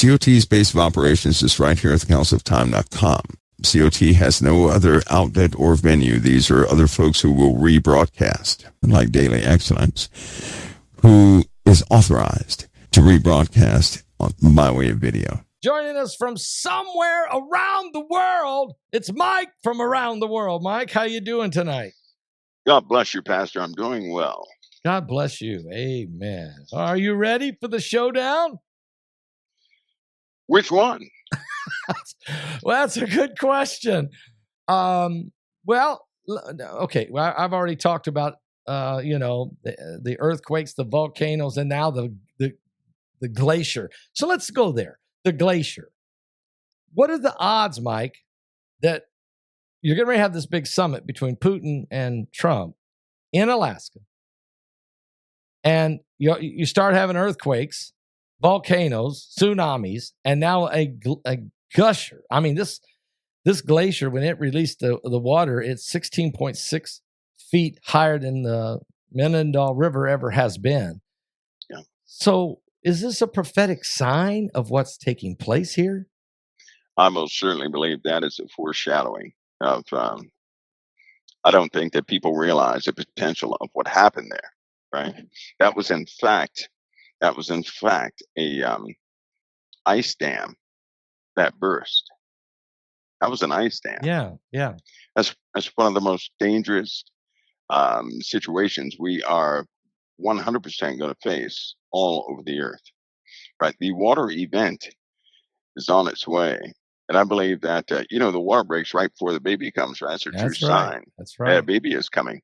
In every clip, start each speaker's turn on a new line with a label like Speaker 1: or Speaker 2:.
Speaker 1: COT's base of operations is right here at thecounciloftime.com. COT has no other outlet or venue. These are other folks who will rebroadcast, like DailyExcellence, who is authorized to rebroadcast by way of video.
Speaker 2: Joining us from somewhere around the world, it's Mike from around the world. Mike, how you doing tonight?
Speaker 3: God bless you, Pastor. I'm doing well.
Speaker 2: God bless you. Amen. Are you ready for the showdown?
Speaker 3: Which one?
Speaker 2: Well, that's a good question. Well, okay. Well, I've already talked about, the earthquakes, the volcanoes, and now the glacier. So let's go there. The glacier. What are the odds, Mike, that you're going to have this big summit between Putin and Trump in Alaska, and you start having earthquakes, volcanoes, tsunamis, and now a gusher? I mean, this glacier, when it released the water, it's 16.6 feet higher than the Menindal River ever has been.
Speaker 3: Yeah. So
Speaker 2: is this a prophetic sign of what's taking place here?
Speaker 3: I most certainly believe that is a foreshadowing of, I don't think that people realize the potential of what happened there, right? That was in fact a ice dam that burst. That was an ice dam.
Speaker 2: Yeah, yeah.
Speaker 3: That's one of the most dangerous situations we are 100% going to face all over the earth, right? The water event is on its way. And I believe that, the water breaks right before the baby comes, right? That's a true sign.
Speaker 2: That's right.
Speaker 3: That a baby is coming.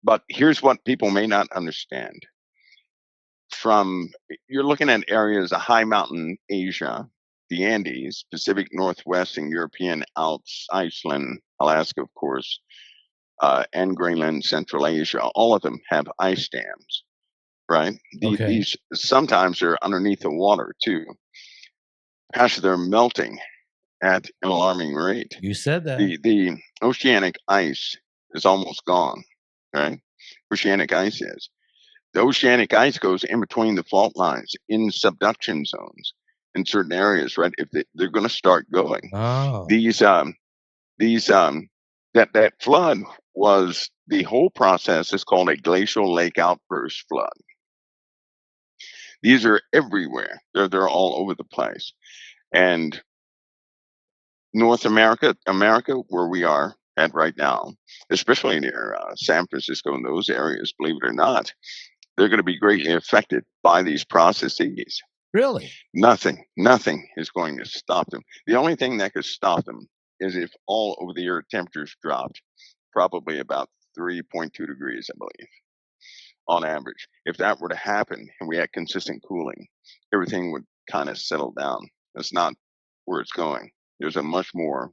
Speaker 3: But here's what people may not understand. You're looking at areas of high mountain Asia, the Andes, Pacific Northwest and European Alps, Iceland, Alaska, of course, and Greenland, Central Asia. All of them have ice dams, right?
Speaker 2: Okay.
Speaker 3: These sometimes are underneath the water too. Actually, they're melting at an alarming rate.
Speaker 2: You said that.
Speaker 3: The oceanic ice is almost gone, right? Oceanic ice is. The oceanic ice goes in between the fault lines in subduction zones in certain areas, right? If they're going to start going.
Speaker 2: Oh.
Speaker 3: That flood was, the whole process is called a glacial lake outburst flood. These are everywhere. They're all over the place. And North America, where we are at right now, especially near San Francisco and those areas, believe it or not, they're going to be greatly affected by these processes.
Speaker 2: Really?
Speaker 3: Nothing is going to stop them. The only thing that could stop them is if all over the earth temperatures dropped probably about 3.2 degrees, I believe, on average. If that were to happen and we had consistent cooling, everything would kind of settle down. That's not where it's going. There's a much more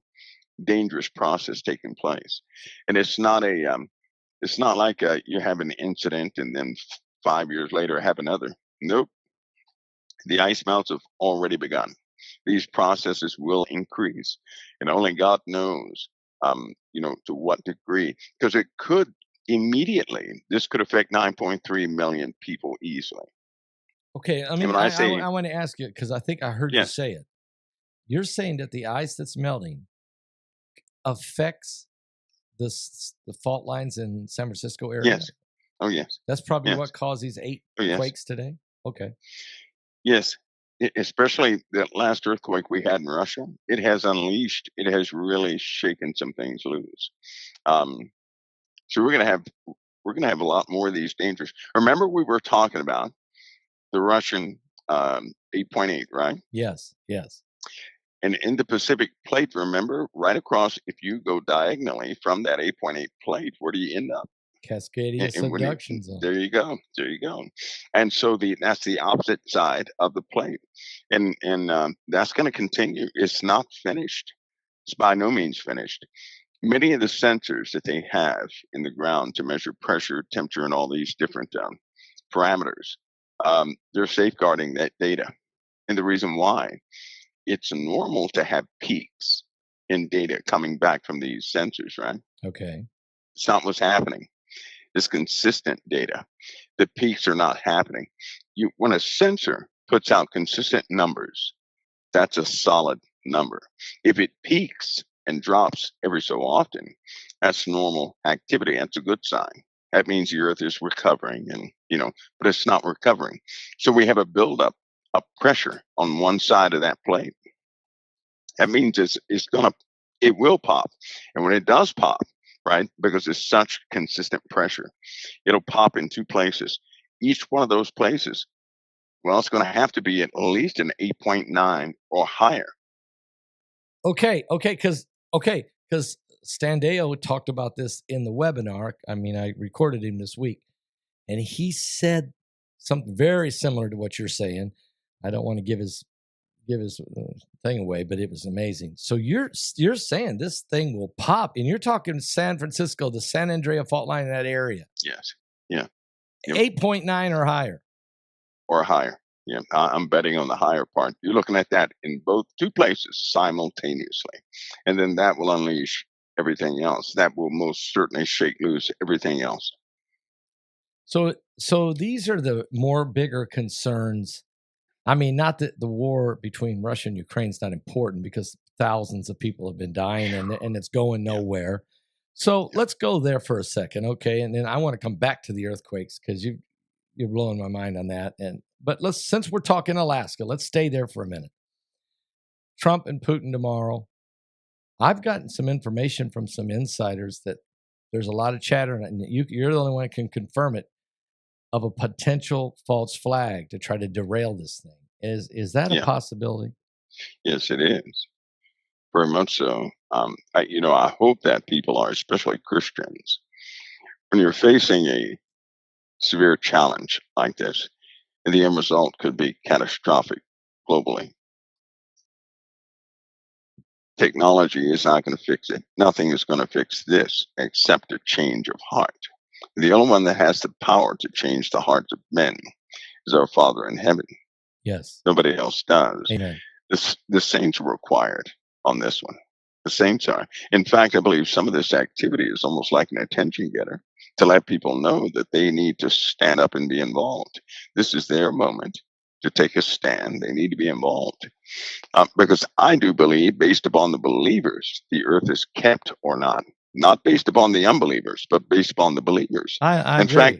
Speaker 3: dangerous process taking place. And it's not like you have an incident and then 5 years later have another. Nope. The ice melts have already begun. These processes will increase, and only God knows, to what degree, because it could immediately, this could affect 9.3 million people easily.
Speaker 2: Okay, I mean, I want to ask you, because I think I heard you say it. You're saying that the ice that's melting affects the fault lines in San Francisco area?
Speaker 3: Yes. Oh, yes.
Speaker 2: That's probably what caused these 8 quakes today? Okay.
Speaker 3: Yes. Especially that last earthquake we had in Russia, it has really shaken some things loose. So we're gonna have a lot more of these dangers. Remember, we were talking about the Russian 8.8, right?
Speaker 2: Yes.
Speaker 3: And in the Pacific plate, remember, right across, if you go diagonally from that 8.8 plate, where do you end up?
Speaker 2: Cascadia subduction zone.
Speaker 3: There you go. And so that's the opposite side of the plate. And that's going to continue. It's not finished. It's by no means finished. Many of the sensors that they have in the ground to measure pressure, temperature, and all these different parameters, they're safeguarding that data. And the reason why, it's normal to have peaks in data coming back from these sensors, right?
Speaker 2: Okay.
Speaker 3: It's not what's happening. It's consistent data. The peaks are not happening. When a sensor puts out consistent numbers, that's a solid number. If it peaks and drops every so often, that's normal activity. That's a good sign. That means the Earth is recovering, and but it's not recovering. So we have a buildup of pressure on one side of that plate. That means it will pop, and when it does pop, right, because it's such consistent pressure, it'll pop in two places. Each one of those places, well, it's going to have to be at least an 8.9 or higher.
Speaker 2: Okay, because Standeo talked about this in the webinar. I mean, I recorded him this week, and he said something very similar to what you're saying. I don't want to give his thing away, but it was amazing. So you're saying this thing will pop, and you're talking San Francisco, the San Andrea fault line in that area.
Speaker 3: Yes. Yeah.
Speaker 2: 8.9 or higher.
Speaker 3: Or higher. Yeah, I'm betting on the higher part. You're looking at that in both two places simultaneously, and then that will unleash everything else. That will most certainly shake loose everything else.
Speaker 2: So these are the more bigger concerns. I mean, not that the war between Russia and Ukraine is not important, because thousands of people have been dying and it's going nowhere. So let's go there for a second, okay? And then I want to come back to the earthquakes, because you're blowing my mind on that. But since we're talking Alaska, let's stay there for a minute. Trump and Putin tomorrow. I've gotten some information from some insiders that there's a lot of chatter, and you're the only one who can confirm it, of a potential false flag to try to derail this thing. Is that a possibility?
Speaker 3: Yes, it is. Very much so. I hope that people are, especially Christians, when you're facing a severe challenge like this, and the end result could be catastrophic globally. Technology is not going to fix it. Nothing is going to fix this except a change of heart. The only one that has the power to change the hearts of men is our Father in heaven.
Speaker 2: Yes.
Speaker 3: Nobody else does.
Speaker 2: Amen.
Speaker 3: The saints are required on this one. The saints are. In fact, I believe some of this activity is almost like an attention getter to let people know that they need to stand up and be involved. This is their moment to take a stand. They need to be involved. Because I do believe, based upon the believers, the earth is kept or not based upon the unbelievers, but based upon the believers.
Speaker 2: I
Speaker 3: in
Speaker 2: agree.
Speaker 3: fact,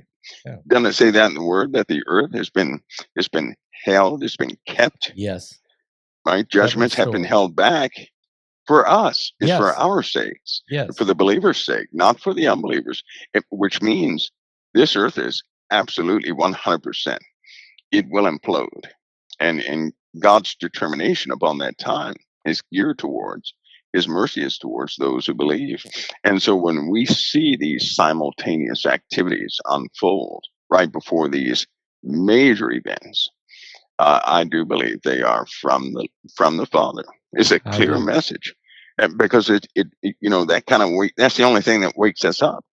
Speaker 3: doesn't it say that in the word, that the earth has been held, has been kept?
Speaker 2: Yes.
Speaker 3: Right? Judgments have been held back for us. It's for our sakes.
Speaker 2: Yes.
Speaker 3: For the believers' sake, not for the unbelievers. Which means this earth is absolutely 100%. It will implode. And God's determination upon that time is geared towards, his mercy is towards those who believe. And so when we see these simultaneous activities unfold right before these major events, I do believe they are from the Father. It's a clear message, because it that kind of that's the only thing that wakes us up.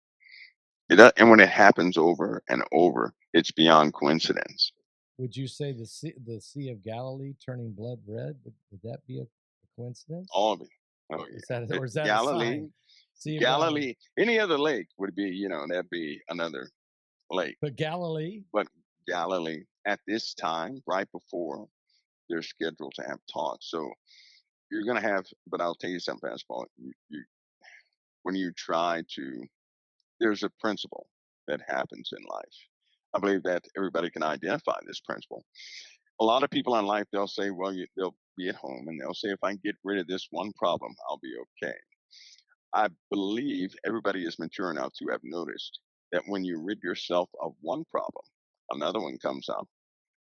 Speaker 3: And when it happens over and over, it's beyond coincidence.
Speaker 2: Would you say the Sea of Galilee turning blood red, would that be a coincidence?
Speaker 3: All of it. Oh,
Speaker 2: yeah. Is that
Speaker 3: Galilee?
Speaker 2: A sign?
Speaker 3: Galilee. Any other lake would be, that'd be another lake.
Speaker 2: But Galilee?
Speaker 3: But Galilee, at this time, right before they're scheduled to have talks. So you're going to have, but I'll tell you something, Paul. When you try to, there's a principle that happens in life. I believe that everybody can identify this principle. A lot of people in life, they'll say, well, they'll be at home and they'll say, if I can get rid of this one problem, I'll be okay. I believe everybody is mature enough to have noticed that when you rid yourself of one problem, another one comes up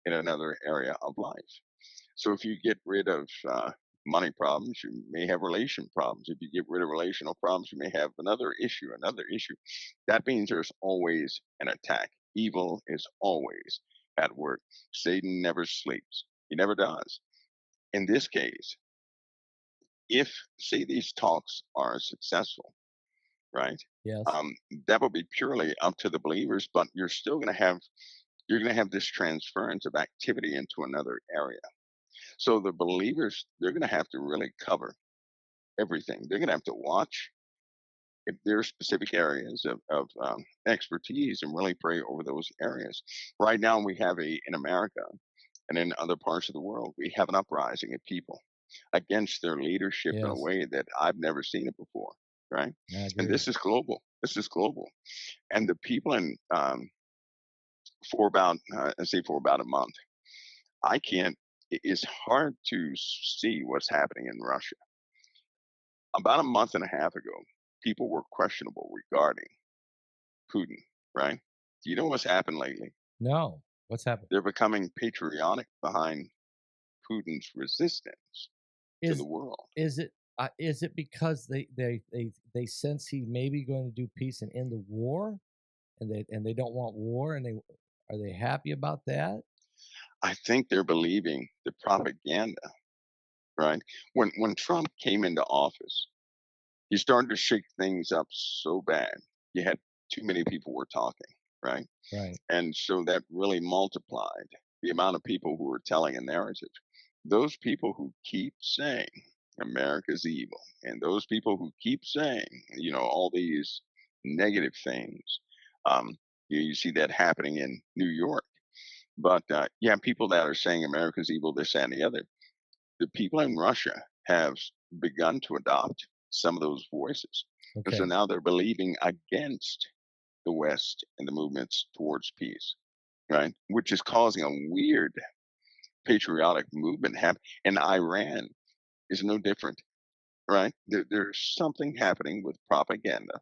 Speaker 3: in another area of life. So if you get rid of money problems, you may have relation problems. If you get rid of relational problems, you may have another issue. That means there's always an attack. Evil is always at work. Satan never sleeps. He never does. In this case, if, say, these talks are successful, right?
Speaker 2: Yes.
Speaker 3: That will be purely up to the believers, but you're still going to have this transference of activity into another area. So the believers, they're going to have to really cover everything. They're going to have to watch if there are specific areas of expertise and really pray over those areas. Right now, we have in America, And in other parts of the world, we have an uprising of people against their leadership in a
Speaker 2: Yes,
Speaker 3: way that I've never seen it before, right?
Speaker 2: I
Speaker 3: And
Speaker 2: agree.
Speaker 3: this is global. This is global. And the people in for about I say for about a month, I can't. It's hard to see what's happening in Russia. About a month and a half ago, people were questionable regarding Putin, right? Do you know what's happened lately?
Speaker 2: No, what's happened?
Speaker 3: They're becoming patriotic behind Putin's resistance to the
Speaker 2: Is
Speaker 3: world.
Speaker 2: is it because they sense he may be going to do peace and end the war, and they don't want war, and are they happy about that?
Speaker 3: I think they're believing the propaganda, right? When Trump came into office, he started to shake things up so bad. You had too many people were talking, right?
Speaker 2: Right.
Speaker 3: And so that really multiplied the amount of people who were telling a narrative. Those people who keep saying America's evil, and those people who keep saying, all these negative things, um, you see that happening in New York. But people that are saying America's evil, this and the other. The people in Russia have begun to adopt some of those voices. And so
Speaker 2: Okay.
Speaker 3: now they're believing against the West and the movements towards peace, right? Which is causing a weird patriotic movement happen. And Iran is no different, right? There's something happening with propaganda,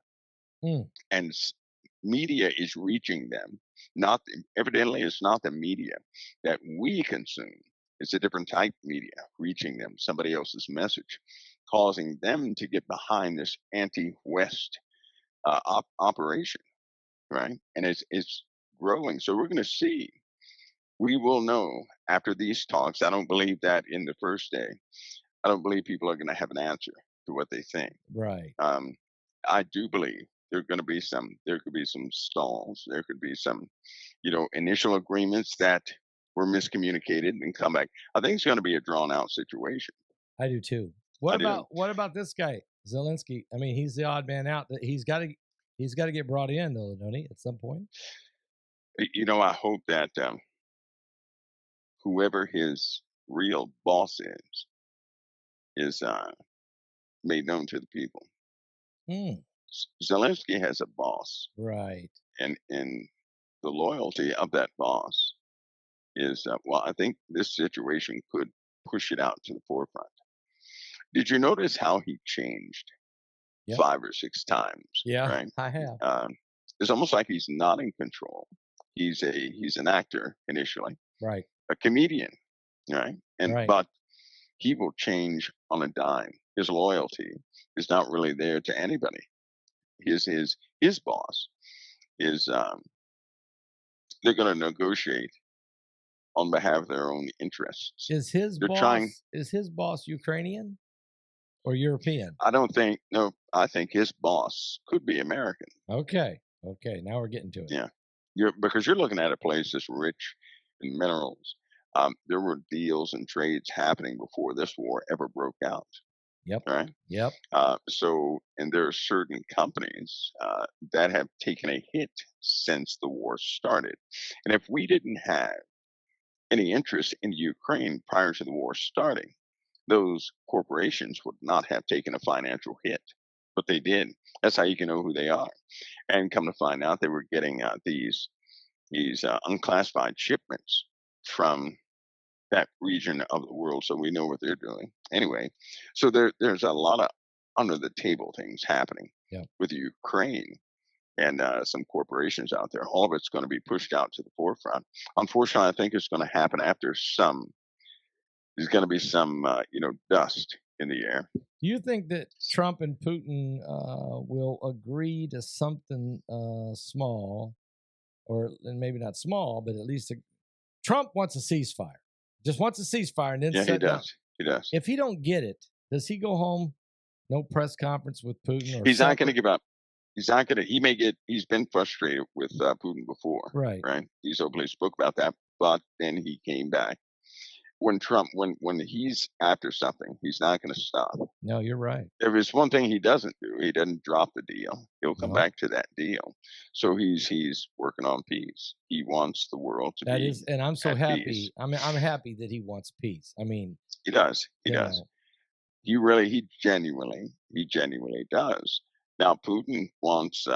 Speaker 2: Mm.
Speaker 3: and media is reaching them. Not evidently, it's not the media that we consume. It's a different type of media reaching them, somebody else's message, causing them to get behind this anti-West operation, right? And it's growing. So we're going to see. We will know after these talks. I don't believe that in the first day. I don't believe people are going to have an answer to what they think.
Speaker 2: Right.
Speaker 3: I do believe there could be some stalls. There could be some, initial agreements that were miscommunicated and come back. I think it's going to be a drawn out situation.
Speaker 2: I do too. What about this guy, Zelensky? I mean, he's the odd man out. That he's got to get brought in, though, don't he? At some point.
Speaker 3: I hope that whoever his real boss is made known to the people.
Speaker 2: Mm.
Speaker 3: Zelensky has a boss,
Speaker 2: Right.
Speaker 3: and the loyalty of that boss is I think this situation could push it out to the forefront. Did you notice how he changed 5 or 6 times?
Speaker 2: Yeah,
Speaker 3: right.
Speaker 2: I have.
Speaker 3: It's almost like he's not in control. He's an actor initially,
Speaker 2: Right.
Speaker 3: a comedian, right?
Speaker 2: Right.
Speaker 3: But he will change on a dime. His loyalty is not really there to anybody. His boss is they're going to negotiate on behalf of their own interests.
Speaker 2: Is his boss Ukrainian or European?
Speaker 3: I don't think. No, I think his boss could be American.
Speaker 2: Okay. Now we're getting to it.
Speaker 3: Yeah, because you're looking at a place that's rich in minerals. There were deals and trades happening before this war ever broke out.
Speaker 2: Yep.
Speaker 3: Right.
Speaker 2: Yep.
Speaker 3: And there are certain companies that have taken a hit since the war started. And if we didn't have any interest in Ukraine prior to the war starting, those corporations would not have taken a financial hit, but they did. That's how you can know who they are. And come to find out, they were getting these unclassified shipments from that region of the world, so we know what they're doing. Anyway, so there's a lot of under the table things happening with Ukraine and some corporations out there. All of it's going to be pushed out to the forefront. Unfortunately, I think it's going to happen after there's going to be some dust in the air.
Speaker 2: Do you think that Trump and Putin will agree to something small, or maybe not small, but at least Trump wants a ceasefire? Just wants a ceasefire, and then
Speaker 3: he does. He does.
Speaker 2: If he don't get it, does he go home? No press conference with Putin? Or
Speaker 3: he's not going to give up. He's not going to. He's been frustrated with Putin before.
Speaker 2: Right.
Speaker 3: Right. He's openly spoke about that, but then he came back when he's after something, he's not going to stop.
Speaker 2: No, you're right.
Speaker 3: If it's one thing he doesn't do, he doesn't drop the deal. He'll come back to that deal. So he's working on peace. He wants the world to be.
Speaker 2: And I'm so happy.
Speaker 3: Peace.
Speaker 2: I'm happy that he wants peace. I mean,
Speaker 3: he does. He does. He genuinely does. Now Putin wants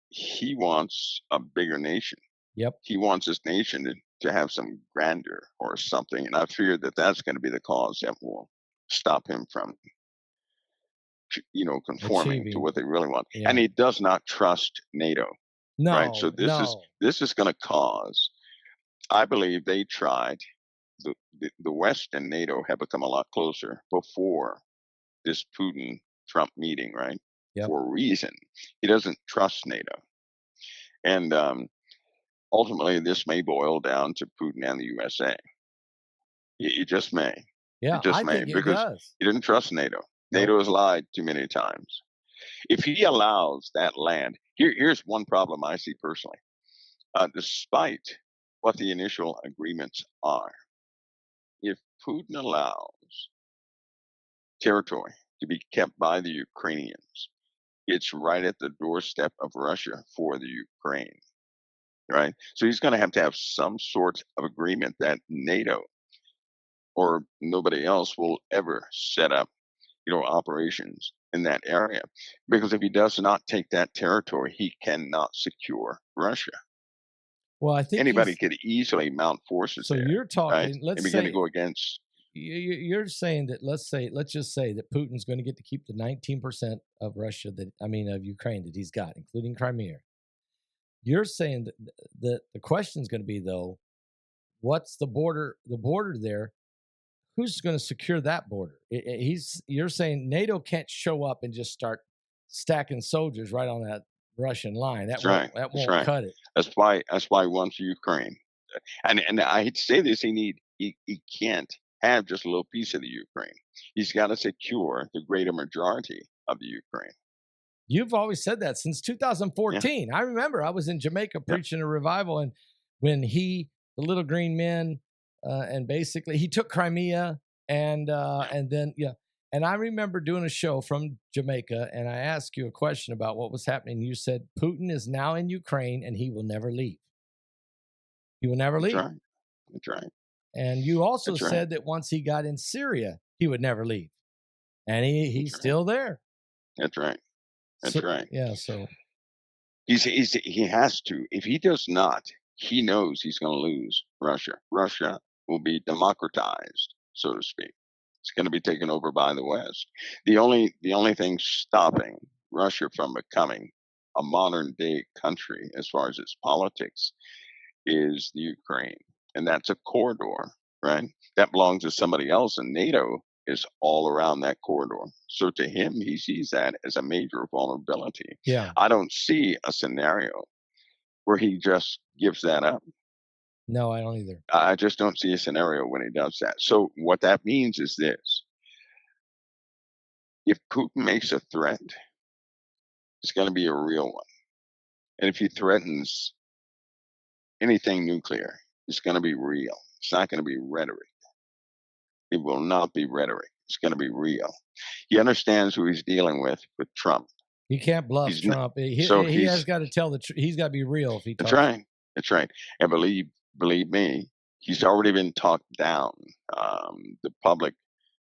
Speaker 3: he wants a bigger nation.
Speaker 2: Yep.
Speaker 3: He wants his nation to have some grandeur or something, and I fear that that's going to be the cause that will stop him from, conforming to what they really want. Yeah. And he does not trust NATO.
Speaker 2: No.
Speaker 3: Right. So this is going to cause. I believe they tried. The West and NATO have become a lot closer before this Putin-Trump meeting, right? Yep. For a reason. He doesn't trust NATO. And ultimately, this may boil down to Putin and the USA. It just may.
Speaker 2: Yeah,
Speaker 3: it just may, because he didn't trust NATO. NATO has lied too many times. If he allows that land, here's one problem I see personally. Despite what the initial agreements are, if Putin allows territory to be kept by the Ukrainians, it's right at the doorstep of Russia for the Ukraine, right? So he's going to have some sort of agreement that NATO or nobody else will ever set up, operations in that area. Because if he does not take that territory, he cannot secure Russia.
Speaker 2: Well, I think
Speaker 3: anybody could easily mount forces.
Speaker 2: So
Speaker 3: there,
Speaker 2: you're talking.
Speaker 3: Right?
Speaker 2: Let's
Speaker 3: begin to go against.
Speaker 2: You're saying that. Let's just say that Putin's going to get to keep the 19% of Russia of Ukraine that he's got, including Crimea. You're saying that the question is going to be, though, what's the border? The border there. Who's going to secure that border? You're saying NATO can't show up and just start stacking soldiers right on that Russian line. That won't cut it.
Speaker 3: That's why he wants Ukraine. And I hate to say this, he can't have just a little piece of the Ukraine. He's got to secure the greater majority of the Ukraine.
Speaker 2: You've always said that since 2014. Yeah. I remember I was in Jamaica preaching a revival, and when the Little Green Men, and basically he took Crimea, and then and I remember doing a show from Jamaica, and I asked you a question about what was happening. You said Putin is now in Ukraine, and he will never leave. He will never leave.
Speaker 3: That's right.
Speaker 2: And you also said that once he got in Syria, he would never leave, and he's still there.
Speaker 3: That's right. That's right.
Speaker 2: Yeah. So
Speaker 3: he has to. If he does not, he knows he's going to lose Russia. Russia will be democratized, so to speak. It's going to be taken over by the West. The only thing stopping Russia from becoming a modern day country as far as its politics is the Ukraine. And that's a corridor, right? That belongs to somebody else, and NATO is all around that corridor. So to him, he sees that as a major vulnerability.
Speaker 2: Yeah.
Speaker 3: I don't see a scenario where he just gives that up.
Speaker 2: No, I don't either.
Speaker 3: I just don't see a scenario when he does that. So what that means is this. If Putin makes a threat, it's going to be a real one. And if he threatens anything nuclear, it's going to be real. It's not going to be rhetoric. It will not be rhetoric. It's going to be real. He understands who he's dealing with Trump.
Speaker 2: He can't bluff Trump. He has got to tell the truth. He's got to be real if he talks.
Speaker 3: That's right. That's right. And believe me, he's already been talked down. The public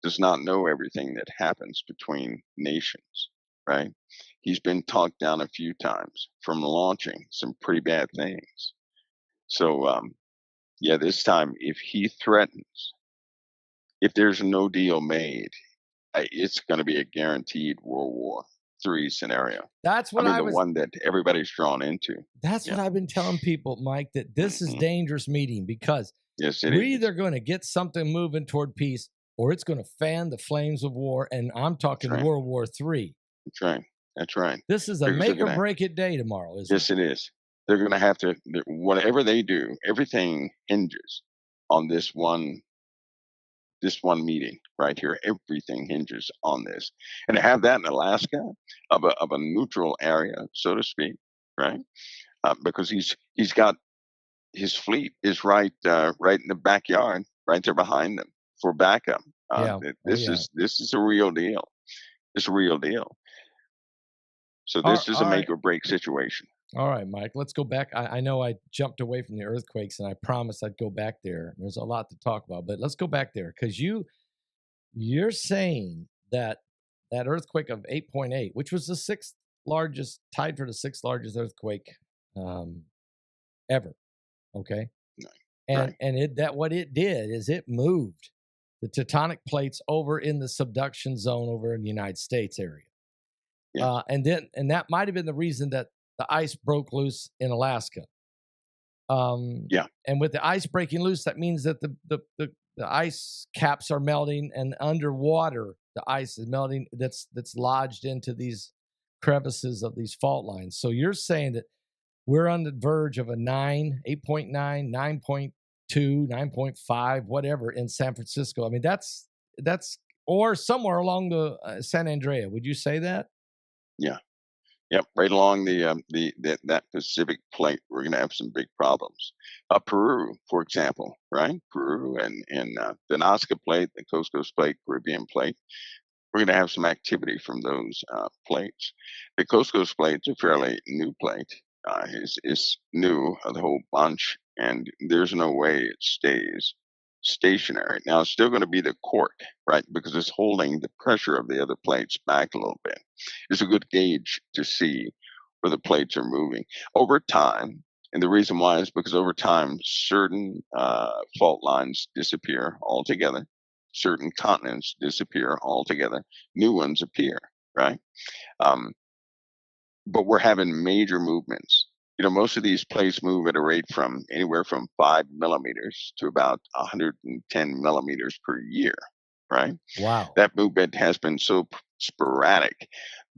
Speaker 3: does not know everything that happens between nations, right? He's been talked down a few times from launching some pretty bad things. So, this time, if he threatens, if there's no deal made, it's going to be a guaranteed World War III scenario.
Speaker 2: That's what
Speaker 3: the one that everybody's drawn into.
Speaker 2: That's what I've been telling people, Mike, that this is dangerous meeting because we're either going to get something moving toward peace or it's going to fan the flames of war. And I'm talking World War III.
Speaker 3: That's right. That's right.
Speaker 2: This is a make or break it day tomorrow, isn't it?
Speaker 3: Yes, it is. They're going to have to, whatever they do, everything hinges on this one meeting right here. Everything hinges on this. And to have that in Alaska, of a neutral area, so to speak, right? Because he's got his fleet is right in the backyard right there behind them for backup.
Speaker 2: Yeah.
Speaker 3: This is a real deal. It's a real deal. So this is a make or break situation.
Speaker 2: All right, Mike, let's go back. I know I jumped away from the earthquakes, and I promised I'd go back there. There's a lot to talk about, but let's go back there because you're saying that earthquake of 8.8, which was the sixth largest, tied for the sixth largest earthquake ever. Okay, and what it did is it moved the tectonic plates over in the subduction zone over in the United States area. Yeah. And that might have been the reason that the ice broke loose in Alaska. And with the ice breaking loose, that means that the ice caps are melting, and underwater the ice is melting. That's lodged into these crevices of these fault lines. So you're saying that we're on the verge of a 8.9, 9.2, 9.5, whatever in San Francisco. I mean, that's or somewhere along the San Andreas. Would you say that?
Speaker 3: Yeah. Yep, right along that Pacific plate, we're going to have some big problems. Peru, for example, right? Peru and the Nazca plate, the Coast plate, Caribbean plate. We're going to have some activity from those plates. The Coast plate's a fairly new plate. It's new, the whole bunch, and there's no way it stays stationary. Now, it's still going to be the cork, right? Because it's holding the pressure of the other plates back a little bit. It's a good gauge to see where the plates are moving over time. And the reason why is because over time, certain fault lines disappear altogether. Certain continents disappear altogether. New ones appear, right? But we're having major movements. You know, most of these plates move at a rate from anywhere from 5 millimeters to about 110 millimeters per year, right?
Speaker 2: Wow.
Speaker 3: That movement has been so sporadic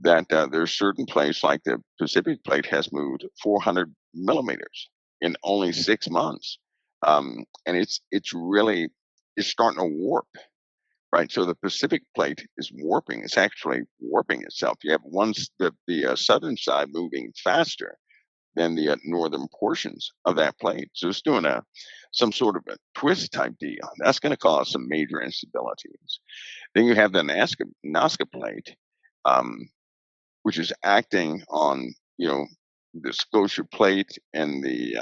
Speaker 3: that there's certain plates, like the Pacific plate, has moved 400 millimeters in only 6 months. And it's starting to warp, right? So the Pacific plate is warping. It's actually warping itself. You have the southern side moving faster than the northern portions of that plate. So it's doing some sort of a twist type deal. That's going to cause some major instabilities. Then you have the Nazca plate, which is acting on, the Scotia plate and the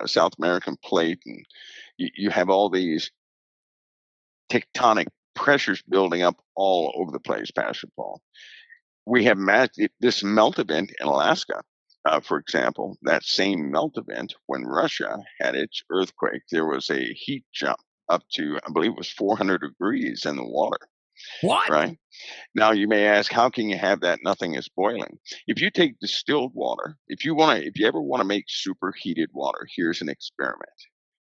Speaker 3: South American plate. And you have all these tectonic pressures building up all over the place, Pastor Paul. We have this melt event in Alaska. For example, that same melt event, when Russia had its earthquake, there was a heat jump up to, I believe it was 400 degrees in the water.
Speaker 2: What?
Speaker 3: Right? Now you may ask, how can you have that? Nothing is boiling. If you take distilled water, if you ever want to make superheated water, here's an experiment.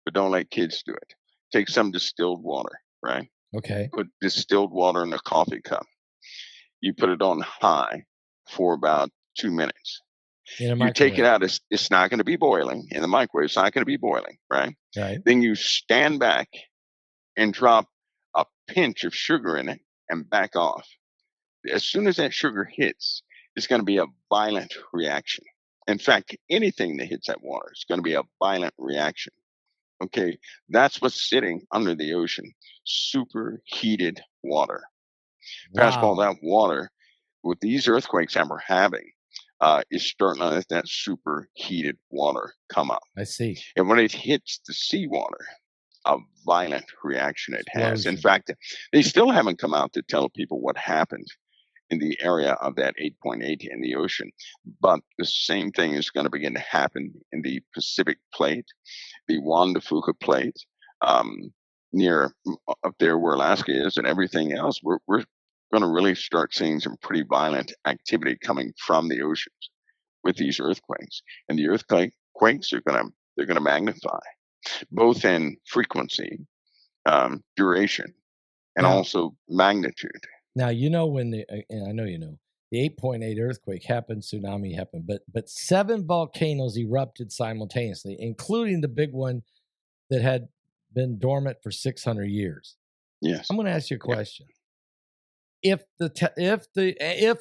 Speaker 3: But don't let kids do it. Take some distilled water, right?
Speaker 2: Okay.
Speaker 3: Put distilled water in a coffee cup. You put it on high for about 2 minutes. You take it out, it's not going to be boiling. In the microwave, it's not going to be boiling, right?
Speaker 2: Right.
Speaker 3: Then you stand back and drop a pinch of sugar in it and back off. As soon as that sugar hits, it's going to be a violent reaction. In fact, anything that hits that water is going to be a violent reaction. Okay, that's what's sitting under the ocean, superheated water.
Speaker 2: Wow.
Speaker 3: Pastor Paul, that water, with these earthquakes that we're having, is starting to let that superheated water come up.
Speaker 2: I see.
Speaker 3: And when it hits the seawater, a violent reaction it has. In fact, they still haven't come out to tell people what happened in the area of that 8.8 in the ocean. But the same thing is going to begin to happen in the Pacific plate, the Juan de Fuca plate, near up there where Alaska is, and everything else. We're going to really start seeing some pretty violent activity coming from the oceans with these earthquakes. And the earthquakes are going to magnify, both in frequency, duration, and also magnitude.
Speaker 2: Now, when and I know the 8.8 earthquake happened, tsunami happened, but 7 volcanoes erupted simultaneously, including the big one that had been dormant for 600 years.
Speaker 3: Yes.
Speaker 2: I'm going to ask you a question. If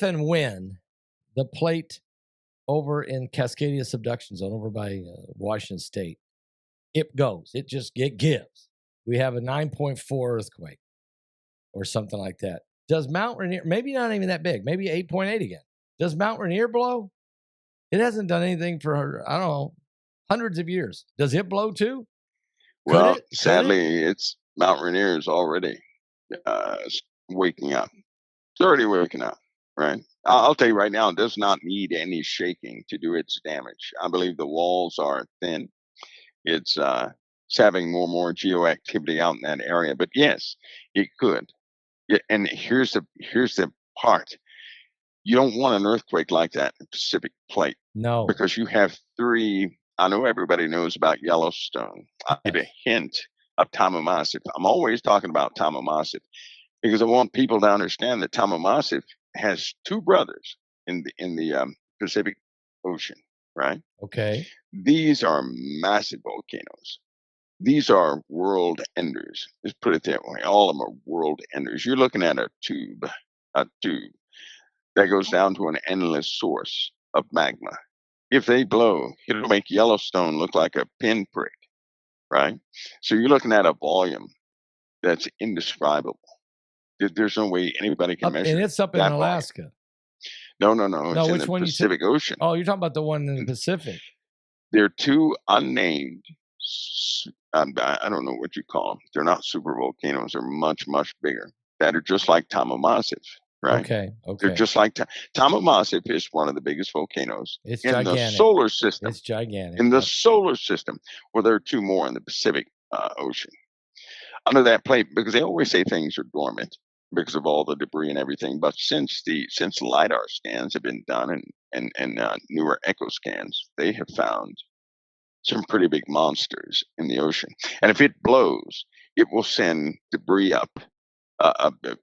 Speaker 2: and when the plate over in Cascadia subduction zone over by Washington State, it gives, we have a 9.4 earthquake or something like that. Does Mount Rainier, maybe not even that big, maybe 8.8 again. Does Mount Rainier blow? It hasn't done anything for, I don't know, hundreds of years. Does it blow too?
Speaker 3: Well, sadly, it's Mount Rainier is already waking up. It's already waking up, right? I'll tell you right now, it does not need any shaking to do its damage. I believe the walls are thin. It's having more and more geoactivity out in that area. But yes, it could. Yeah, and here's the part. You don't want an earthquake like that in the Pacific Plate.
Speaker 2: No.
Speaker 3: Because you have three. I know everybody knows about Yellowstone. I'll give a hint of Tamaulipas. I'm always talking about Tamaulipas because I want people to understand that Tamaulipas has two brothers in the Pacific Ocean, right?
Speaker 2: Okay.
Speaker 3: These are massive volcanoes. These are world enders. Let's put it that way. All of them are world enders. You're looking at a tube that goes down to an endless source of magma. If they blow, it'll make Yellowstone look like a pinprick, right? So you're looking at a volume that's indescribable. There's no way anybody can measure.
Speaker 2: And it's up in Alaska.
Speaker 3: Volume. No. It's in the Pacific Ocean.
Speaker 2: Oh, you're talking about the one in the Pacific.
Speaker 3: There are two unnamed, I don't know what you call them. They're not super volcanoes. They're much, much bigger. That are just like Tamaulipas, right?
Speaker 2: Okay.
Speaker 3: They're just like Tamaulipas is one of the biggest volcanoes
Speaker 2: in
Speaker 3: gigantic. The solar system.
Speaker 2: It's gigantic.
Speaker 3: In the solar system, well, there are two more in the Pacific Ocean. Under that plate, because they always say things are dormant because of all the debris and everything. But since LiDAR scans have been done and newer echo scans, they have found some pretty big monsters in the ocean. And if it blows, it will send debris up,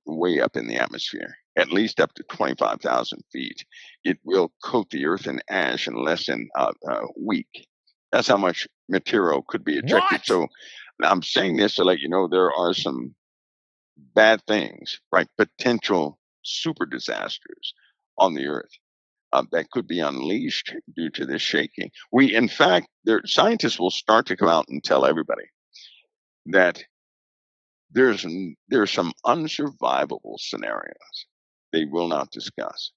Speaker 3: way up in the atmosphere, at least up to 25,000 feet. It will coat the earth in ash in less than a week. That's how much material could be ejected.
Speaker 2: What?
Speaker 3: So I'm saying this to let you know there are some bad things, right? Potential super disasters on the earth that could be unleashed due to this shaking. In fact, scientists will start to come out and tell everybody that there's some unsurvivable scenarios they will not discuss,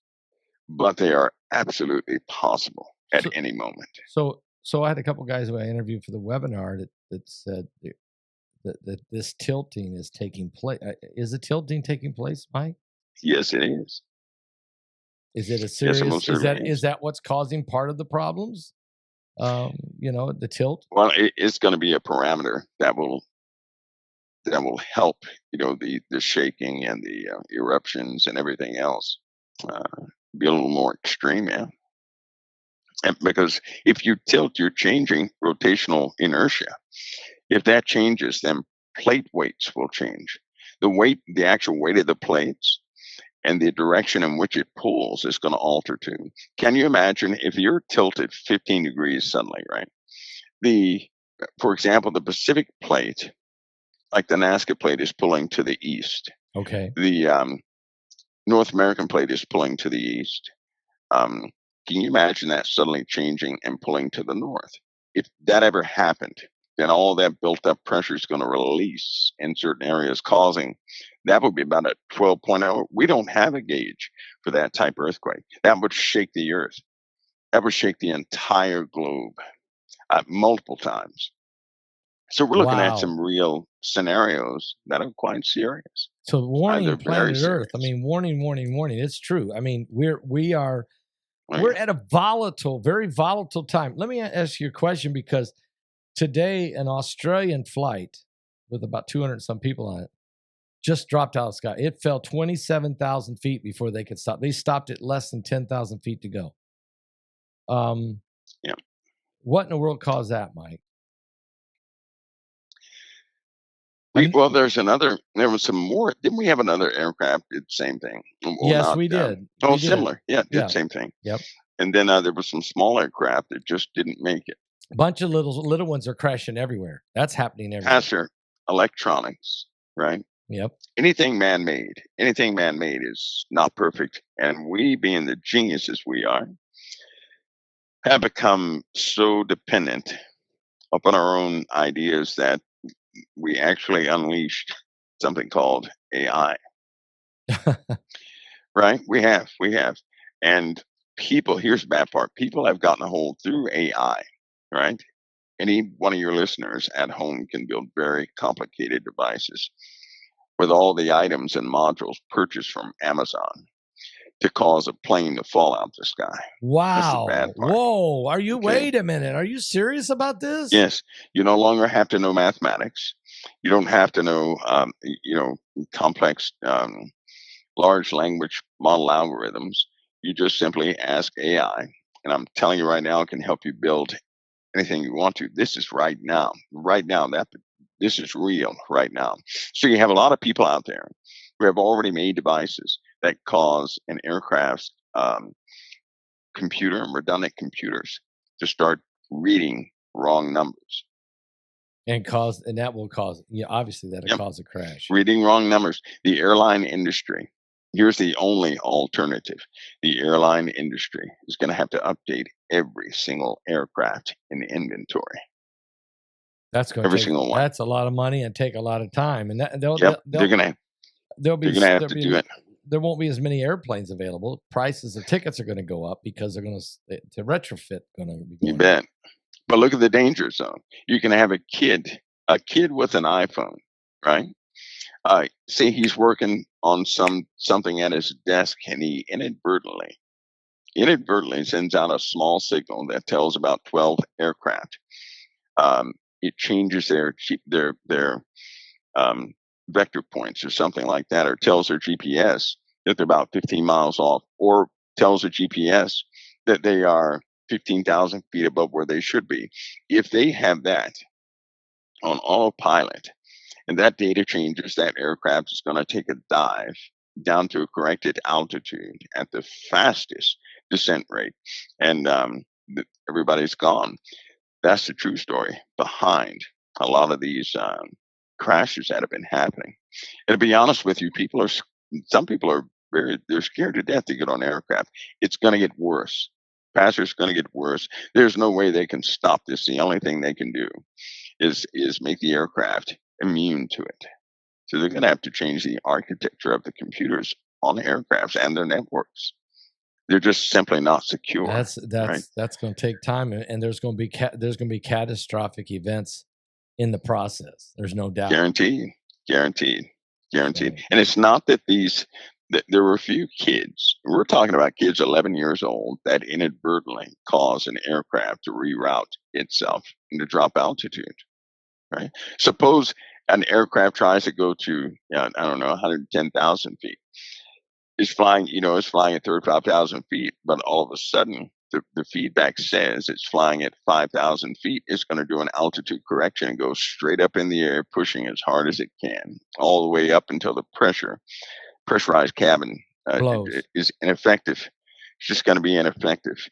Speaker 3: but they are absolutely possible at any moment.
Speaker 2: So I had a couple guys who I interviewed for the webinar that said that this tilting is taking place. Is the tilting taking place, Mike?
Speaker 3: Yes, it is.
Speaker 2: Is it a serious? Is that what's causing part of the problems? The tilt.
Speaker 3: Well, it's going to be a parameter that will help. The shaking and the eruptions and everything else be a little more extreme, yeah. And because if you tilt, you're changing rotational inertia. If that changes, then plate weights will change. The actual weight of the plates and the direction in which it pulls is going to alter too. Can you imagine if you're tilted 15 degrees suddenly, right? For example, the Pacific plate, like the Nazca plate, is pulling to the east.
Speaker 2: Okay.
Speaker 3: The North American plate is pulling to the east. Can you imagine that suddenly changing and pulling to the north? If that ever happened, then all that built up pressure is going to release in certain areas, that would be about a 12.0. We don't have a gauge for that type of earthquake. That would shake the earth. That would shake the entire globe multiple times. So we're looking at some real scenarios that are quite serious.
Speaker 2: So warning, planet Earth. I mean, warning. It's true. I mean, we're at a very volatile time. Let me ask you a question, because today an Australian flight with about 200 some people on it just dropped out of the sky. It fell 27,000 feet before they could stop. They stopped at less than 10,000 feet to go.
Speaker 3: Yeah.
Speaker 2: What in the world caused that, Mike?
Speaker 3: There was some more. Didn't we have another aircraft did the same thing?
Speaker 2: Yes, we did.
Speaker 3: Similar. Yeah, did the same thing.
Speaker 2: Yep.
Speaker 3: And then there was some small aircraft that just didn't make it.
Speaker 2: A bunch of little ones are crashing everywhere. That's happening everywhere.
Speaker 3: Pastor, electronics, right?
Speaker 2: Yep.
Speaker 3: Anything man-made is not perfect. And we, being the geniuses we are, have become so dependent upon our own ideas that we actually unleashed something called AI. Right? We have. And people, here's the bad part. People have gotten a hold through AI, right? Any one of your listeners at home can build very complicated devices with all the items and modules purchased from Amazon to cause a plane to fall out the sky. That's the
Speaker 2: Wow.
Speaker 3: bad part.
Speaker 2: Whoa. Are you,
Speaker 3: Okay.
Speaker 2: wait a minute. Are you serious about this?
Speaker 3: Yes. You no longer have to know mathematics. You don't have to know, complex, large language model algorithms. You just simply ask AI. And I'm telling you right now, it can help you build anything you want to. This is right now. This is real right now. So you have a lot of people out there who have already made devices that cause an aircraft's computer and redundant computers to start reading wrong numbers.
Speaker 2: And that will cause, obviously that'll cause a crash.
Speaker 3: Reading wrong numbers. The airline industry, here's the only alternative. The airline industry is going to have to update every single aircraft in the inventory.
Speaker 2: That's going to take
Speaker 3: single one.
Speaker 2: That's a lot of money and take a lot of time. And they're
Speaker 3: going to have to do it.
Speaker 2: There won't be as many airplanes available. Prices of tickets are going to go up because they're going to retrofit. Going to be going
Speaker 3: you bet. But look at the danger zone. You can have a kid with an iPhone, right? Say he's working on something at his desk, and he inadvertently sends out a small signal that tells about 12 aircraft. It changes their vector points or something like that, or tells their GPS that they're about 15 miles off, or tells the GPS that they are 15,000 feet above where they should be. If they have that on autopilot and that data changes, that aircraft is going to take a dive down to a corrected altitude at the fastest descent rate, and everybody's gone. That's the true story behind a lot of these crashes that have been happening. And to be honest with you, some people are they're scared to death to get on aircraft. It's going to get worse. It's going to get worse. There's no way they can stop this. The only thing they can do is make the aircraft immune to it. So they're going to have to change the architecture of the computers on the aircrafts and their networks. They're just simply not secure.
Speaker 2: That's going to take time, and there's going to be catastrophic events in the process. There's no doubt.
Speaker 3: Guaranteed. And it's not that there were a few kids. We're talking about kids 11 years old that inadvertently caused an aircraft to reroute itself and to drop altitude. Right? Suppose an aircraft tries to go to 110,000 feet. It's flying at 35,000 feet, but all of a sudden the feedback says it's flying at 5,000 feet. It's going to do an altitude correction and go straight up in the air, pushing as hard as it can, all the way up until the pressurized cabin is ineffective. It's just going to be ineffective.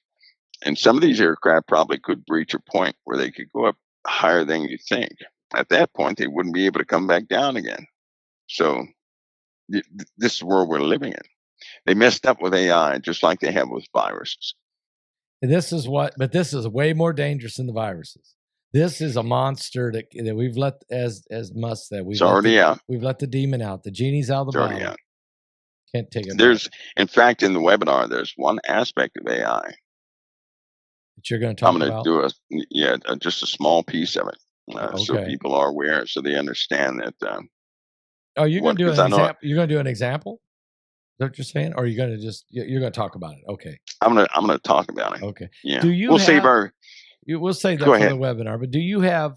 Speaker 3: And some of these aircraft probably could reach a point where they could go up higher than you think. At that point, they wouldn't be able to come back down again. So this is the world we're living in. They messed up with AI just like they have with viruses.
Speaker 2: This is way more dangerous than the viruses. This is a monster that we've let, as Musk said,
Speaker 3: it's already out.
Speaker 2: We've let the demon out. The genie's out of the bottle. Out. Can't take it.
Speaker 3: In fact, in the webinar, there's one aspect of AI
Speaker 2: that you're going to talk about.
Speaker 3: I'm going to do just a small piece of it, so people are aware, so they understand that.
Speaker 2: You're going to do an example. You're going to do an example. Is that what you're saying, or are you going to you're going to talk about it? Okay.
Speaker 3: I'm going to talk about it.
Speaker 2: Okay.
Speaker 3: Yeah.
Speaker 2: We'll save that for the webinar. But do you have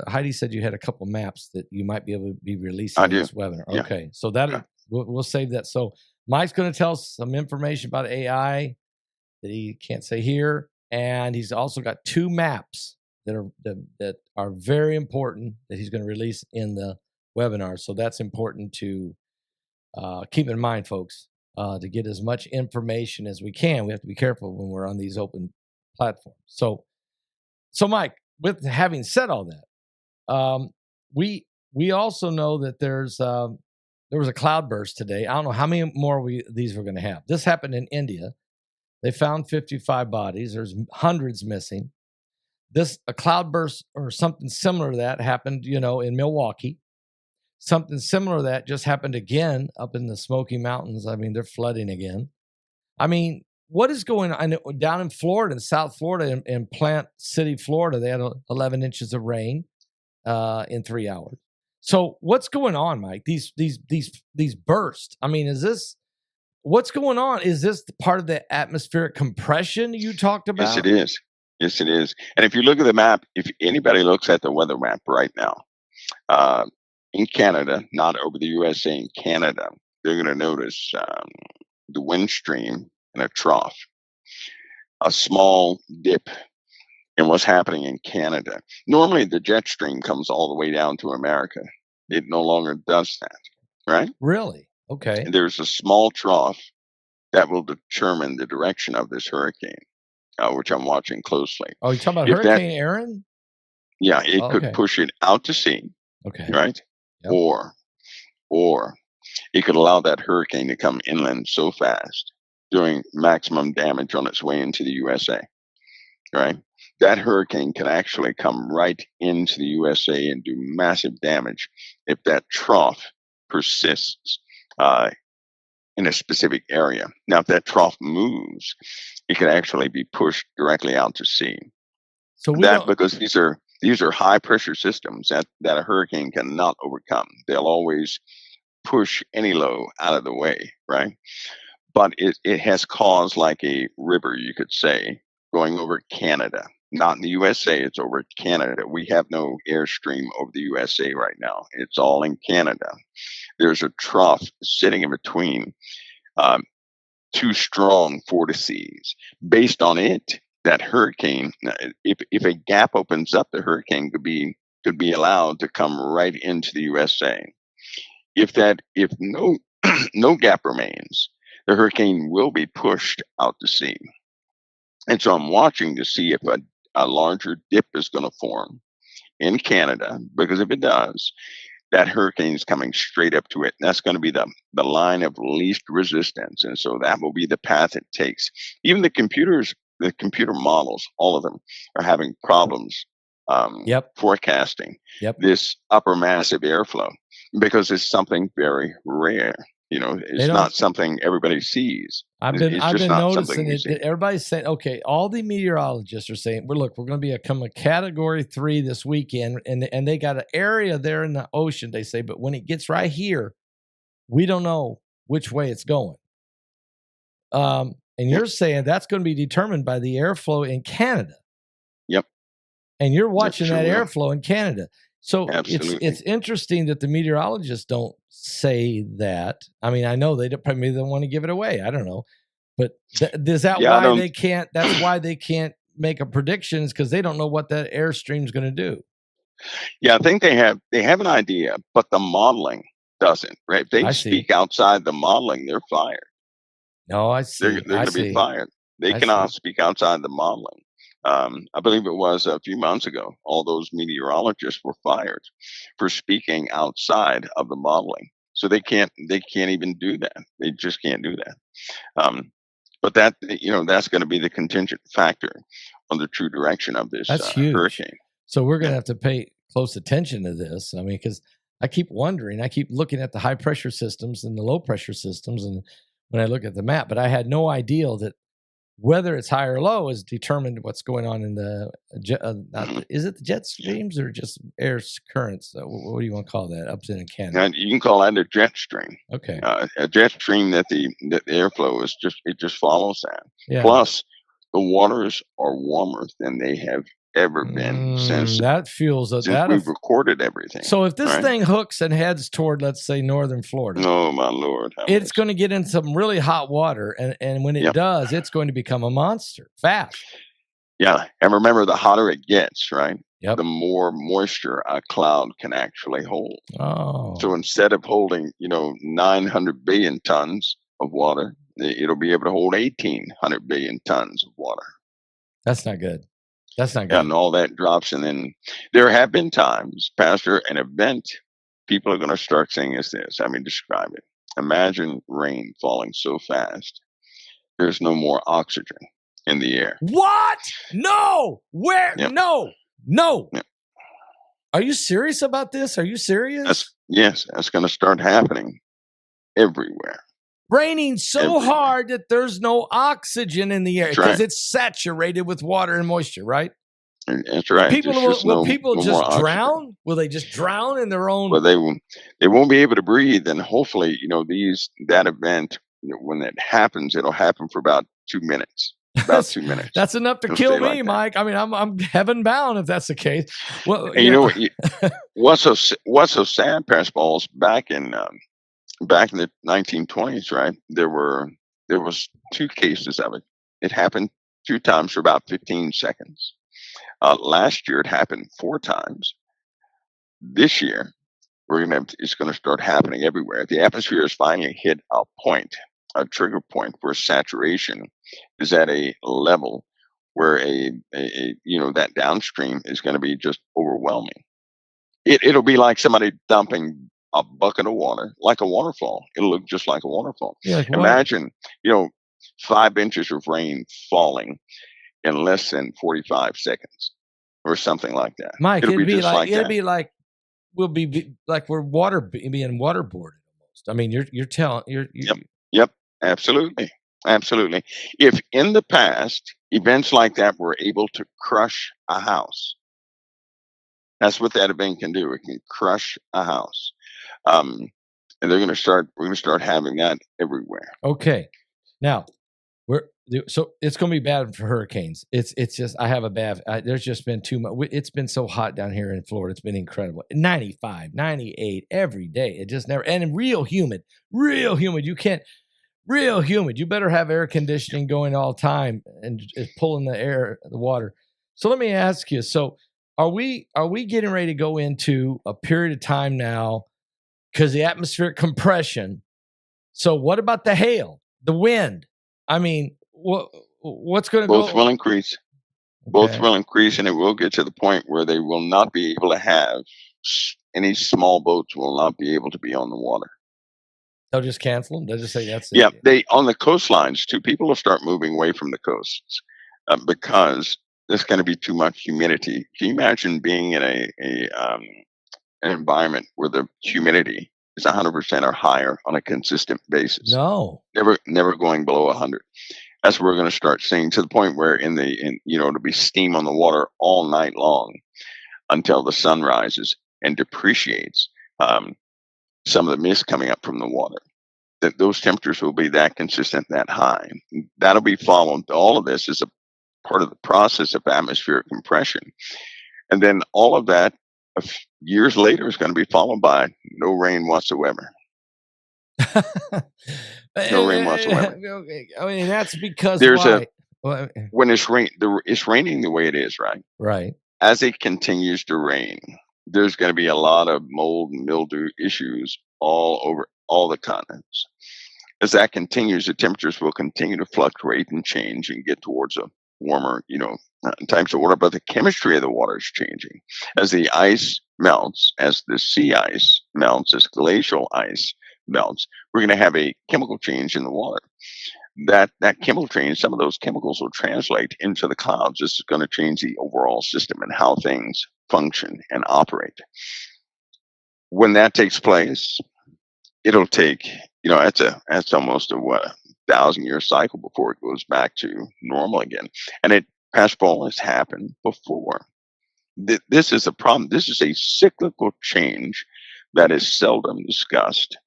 Speaker 2: Heidi said you had a couple maps that you might be able to be releasing in this webinar.
Speaker 3: Yeah.
Speaker 2: Okay. So we'll save that. So Mike's going to tell us some information about AI that he can't say here, and he's also got two maps that are very important that he's going to release in the webinar. So that's important to keep in mind, folks, to get as much information as we can. We have to be careful when we're on these open platforms. So Mike, with having said all that, we also know that there was a cloudburst today. I don't know how many more these we're going to have. This happened in India. They found 55 bodies. There's hundreds missing. a cloudburst or something similar to that happened, in Milwaukee. Something similar to that just happened again up in the Smoky Mountains. I mean, they're flooding again. I mean, what is going on? I know down in Florida, in South Florida, in Plant City, Florida, they had 11 inches of rain in 3 hours. So what's going on, Mike? These bursts. I mean, what's going on? Is this part of the atmospheric compression you talked about?
Speaker 3: Yes, it is. Yes, it is. And if you look at the map, if anybody looks at the weather map right now, in Canada, not over the USA, in Canada, they're going to notice the wind stream in a trough, a small dip in what's happening in Canada. Normally, the jet stream comes all the way down to America. It no longer does that, right?
Speaker 2: Really? Okay.
Speaker 3: And there's a small trough that will determine the direction of this hurricane, which I'm watching closely.
Speaker 2: Oh, you're talking about Hurricane Aaron?
Speaker 3: Yeah, it could push it out to sea.
Speaker 2: Okay.
Speaker 3: Right? Yep. Or it could allow that hurricane to come inland so fast, doing maximum damage on its way into the USA. Right? That hurricane can actually come right into the USA and do massive damage if that trough persists in a specific area. Now, if that trough moves, it can actually be pushed directly out to sea. So because these are high pressure systems that a hurricane cannot overcome. They'll always push any low out of the way, right? But it has caused like a river, you could say, going over Canada. Not in the USA, it's over Canada. We have no airstream over the USA right now. It's all in Canada. There's a trough sitting in between two strong vortices. Based on it, that hurricane, if a gap opens up, the hurricane could be allowed to come right into the USA. If no gap remains, the hurricane will be pushed out to sea. And so I'm watching to see if a larger dip is going to form in Canada, because if it does, that hurricane is coming straight up to it. And that's going to be the line of least resistance. And so that will be the path it takes. Even the computer models, all of them, are having problems forecasting this upper massive airflow, because it's something very rare. It's not something everybody sees.
Speaker 2: I've been noticing it. Everybody's saying, okay, all the meteorologists are saying, we're going to become a category 3 this weekend. And they got an area there in the ocean, they say, but when it gets right here, we don't know which way it's going. And you're saying that's going to be determined by the airflow in Canada.
Speaker 3: Yep.
Speaker 2: And you're watching that airflow in Canada. So it's interesting that the meteorologists don't say that. I mean, I know they probably don't want to give it away. I don't know, but is that why they can't? That's why they can't make a prediction, is because they don't know what that airstream is going to do.
Speaker 3: Yeah, I think they have an idea, but the modeling doesn't. Right? If they speak outside the modeling, they're fired.
Speaker 2: No, I see.
Speaker 3: They're going to be fired. They cannot speak outside the modeling. I believe it was a few months ago, all those meteorologists were fired for speaking outside of the modeling. So they can't even do that. They just can't do that. But that, that's going to be the contingent factor on the true direction of this hurricane.
Speaker 2: So we're going to have to pay close attention to this. I mean, because I keep wondering, I keep looking at the high pressure systems and the low pressure systems, and when I look at the map, but I had no idea that whether it's high or low is determined what's going on in the is it the jet streams or just air currents? What do you want to call that up in Canada?
Speaker 3: And you can call that a jet stream.
Speaker 2: Okay,
Speaker 3: a jet stream that the airflow is just follows that.
Speaker 2: Yeah.
Speaker 3: Plus, the waters are warmer than they have ever been since we've recorded everything.
Speaker 2: So if this thing hooks and heads toward, let's say, northern Florida,
Speaker 3: oh my Lord,
Speaker 2: it's going to get in some really hot water, and when it does, it's going to become a monster fast.
Speaker 3: Yeah, and remember, the hotter it gets, right?
Speaker 2: Yep.
Speaker 3: The more moisture a cloud can actually hold.
Speaker 2: Oh,
Speaker 3: so instead of holding 900 billion tons of water, it'll be able to hold 1,800 billion tons of water.
Speaker 2: That's not good. That's not good.
Speaker 3: And all that drops. And then there have been times, Pastor, an event people are going to start saying is this. I mean, describe it. Imagine rain falling so fast, there's no more oxygen in the air.
Speaker 2: What? No. Where?
Speaker 3: Yep.
Speaker 2: No.
Speaker 3: Yep.
Speaker 2: Are you serious about this? Are you serious?
Speaker 3: That's going to start happening everywhere.
Speaker 2: Raining so
Speaker 3: Everywhere.
Speaker 2: hard that there's no oxygen in the air
Speaker 3: That's
Speaker 2: because
Speaker 3: right.
Speaker 2: it's saturated with water and moisture, right?
Speaker 3: That's right.
Speaker 2: People will people
Speaker 3: no
Speaker 2: just
Speaker 3: more oxygen.
Speaker 2: drown? Will they just drown in their own?
Speaker 3: Well, they won't be able to breathe, and hopefully, that event, when it happens, it'll happen for about 2 minutes. About 2 minutes.
Speaker 2: That's enough to
Speaker 3: It'll
Speaker 2: kill
Speaker 3: stay
Speaker 2: me,
Speaker 3: like that.
Speaker 2: Mike. I mean, I'm heaven bound if that's the case. Well,
Speaker 3: And you know what? What's so sad, Pastor Balls, back in the 1920s, right? There was 2 cases of it. It happened 2 times for about 15 seconds. Last year, it happened 4 times. This year, it's going to start happening everywhere. The atmosphere is finally hit a trigger point where saturation is at a level where that downstream is going to be just overwhelming. It'll be like somebody dumping a bucket of water, like a waterfall. It'll look just like a waterfall.
Speaker 2: Yeah, like
Speaker 3: Imagine, 5 inches of rain falling in less than 45 seconds or something like that.
Speaker 2: Mike, it'd be like we'll be like we're being waterboarded almost. I mean, you're telling
Speaker 3: Yep, absolutely. If in the past events like that were able to crush a house, that's what that event can do. It can crush a house, and we're going to start having that everywhere.
Speaker 2: Okay, now so it's going to be bad for hurricanes. It's just I have a bad. There's just been too much. It's been so hot down here in Florida. It's been incredible. 95, 98 every day. It just never and real humid. You can't. Real humid. You better have air conditioning going all the time and it's pulling the water. So let me ask you. So are we getting ready to go into a period of time now because the atmospheric compression? So what about the hail, the wind? I mean, what's going to go?
Speaker 3: Both will increase. Okay. Both will increase, and it will get to the point where they will not be able to have any small boats will not be able to be on the water.
Speaker 2: They'll just cancel them. They'll just say that's it.
Speaker 3: Yeah, they on the coastlines too. People will start moving away from the coasts because there's going to be too much humidity. Can you imagine being in an environment where the humidity is 100% or higher on a consistent basis?
Speaker 2: No,
Speaker 3: never going below 100. That's what we're going to start seeing, to the point where it'll be steam on the water all night long until the sun rises and depreciates. Some of the mist coming up from the water, that those temperatures will be that consistent, that high. That'll be followed. All of this is a part of the process of atmospheric compression. And then all of that years later is going to be folled by no rain whatsoever. No rain whatsoever.
Speaker 2: I mean, that's because
Speaker 3: when it's raining the way it is, right?
Speaker 2: Right.
Speaker 3: As it continues to rain, there's going to be a lot of mold and mildew issues all over all the continents. As that continues, the temperatures will continue to fluctuate and change and get towards a warmer, types of water. But the chemistry of the water is changing. As the ice melts, as the sea ice melts, as glacial ice melts, we're going to have a chemical change in the water. That chemical change, some of those chemicals will translate into the clouds. This is going to change the overall system and how things function and operate. When that takes place, it'll take, that's almost a 1,000-year cycle before it goes back to normal again. And Pastor Paul, has happened before. This is a problem. This is a cyclical change that is seldom discussed.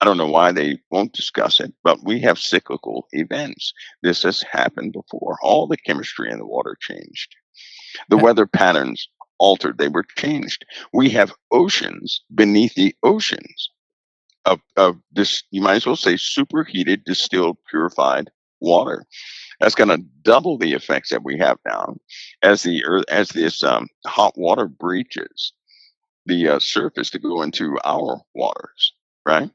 Speaker 3: I don't know why they won't discuss it, but we have cyclical events. This has happened before. All the chemistry in the water changed. The weather patterns altered. They were changed. We have oceans beneath the oceans of this, you might as well say, superheated, distilled, purified water. That's going to double the effects that we have now as this hot water breaches the surface to go into our waters, right?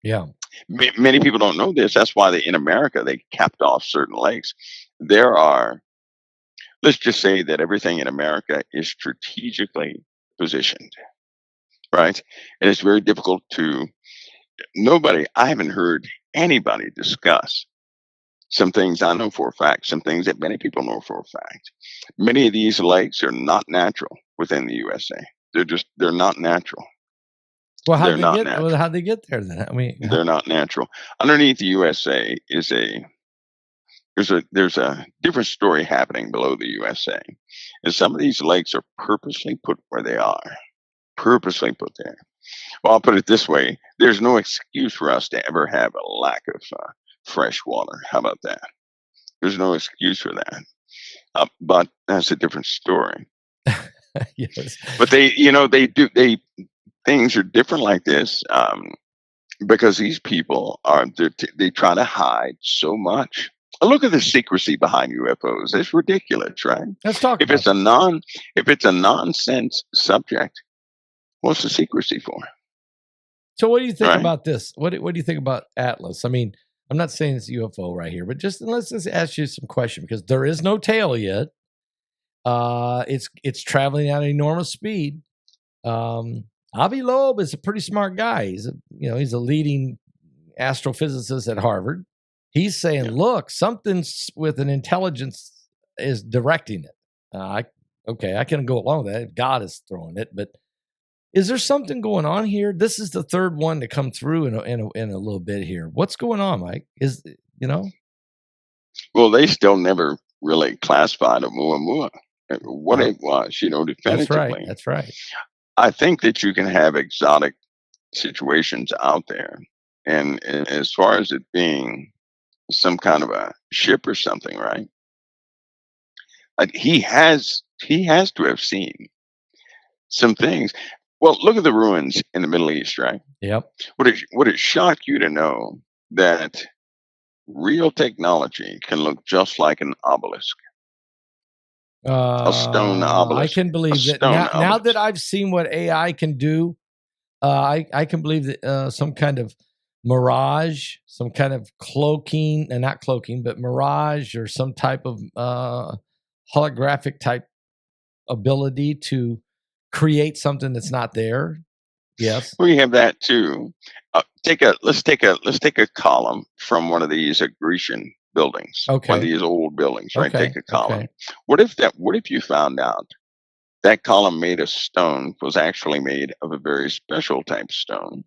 Speaker 2: Yeah.
Speaker 3: Many people don't know this. That's why in America, they capped off certain lakes. Let's just say that everything in America is strategically positioned, right? And it's very difficult I haven't heard anybody discuss Some things I know for a fact, some things that many people know for a fact. Many of these lakes are not natural within the USA. They're not natural.
Speaker 2: Well,
Speaker 3: They're not natural.
Speaker 2: Well, how'd they get there then? I mean,
Speaker 3: They're not natural. Underneath the USA is there's a different story happening below the USA. And some of these lakes are purposely put where they are. Purposely put there. Well, I'll put it this way. There's no excuse for us to ever have a lack of fresh water. How about that? There's no excuse for that. But that's a different story.
Speaker 2: Yes.
Speaker 3: But things are different like this because these people they try to hide so much. Look at the secrecy behind UFOs. It's ridiculous, right?
Speaker 2: Let's talk
Speaker 3: if it's a nonsense subject, what's the secrecy for?
Speaker 2: So what do you think about this? What do you think about Atlas? I mean, I'm not saying it's UFO right here, but let's just ask you some question because there is no tail yet. It's traveling at an enormous speed. Avi Loeb is a pretty smart guy. He's a leading astrophysicist at Harvard. He's saying, look, something's with an intelligence is directing it. I can go along with that if God is throwing it, but is there something going on here? This is the third one to come through in a little bit here. What's going on, Mike?
Speaker 3: Well, they still never really classified Oumuamua. What it was, definitively.
Speaker 2: That's right.
Speaker 3: I think that you can have exotic situations out there, and as far as it being some kind of a ship or something, right? He has to have seen some things. Well, look at the ruins in the Middle East, right?
Speaker 2: Yep.
Speaker 3: Would it shock you to know that real technology can look just like an obelisk? A stone obelisk.
Speaker 2: I can believe that now that I've seen what AI can do. I can believe that some kind of mirage, some kind of cloaking, and not cloaking, but mirage or some type of holographic type ability to create something that's not there. Yes.
Speaker 3: We have that too. Let's take a column from one of these Grecian buildings.
Speaker 2: Okay.
Speaker 3: One of these old buildings, right?
Speaker 2: Okay.
Speaker 3: Take a column.
Speaker 2: Okay.
Speaker 3: What if you found out that column made of stone was actually made of a very special type stone,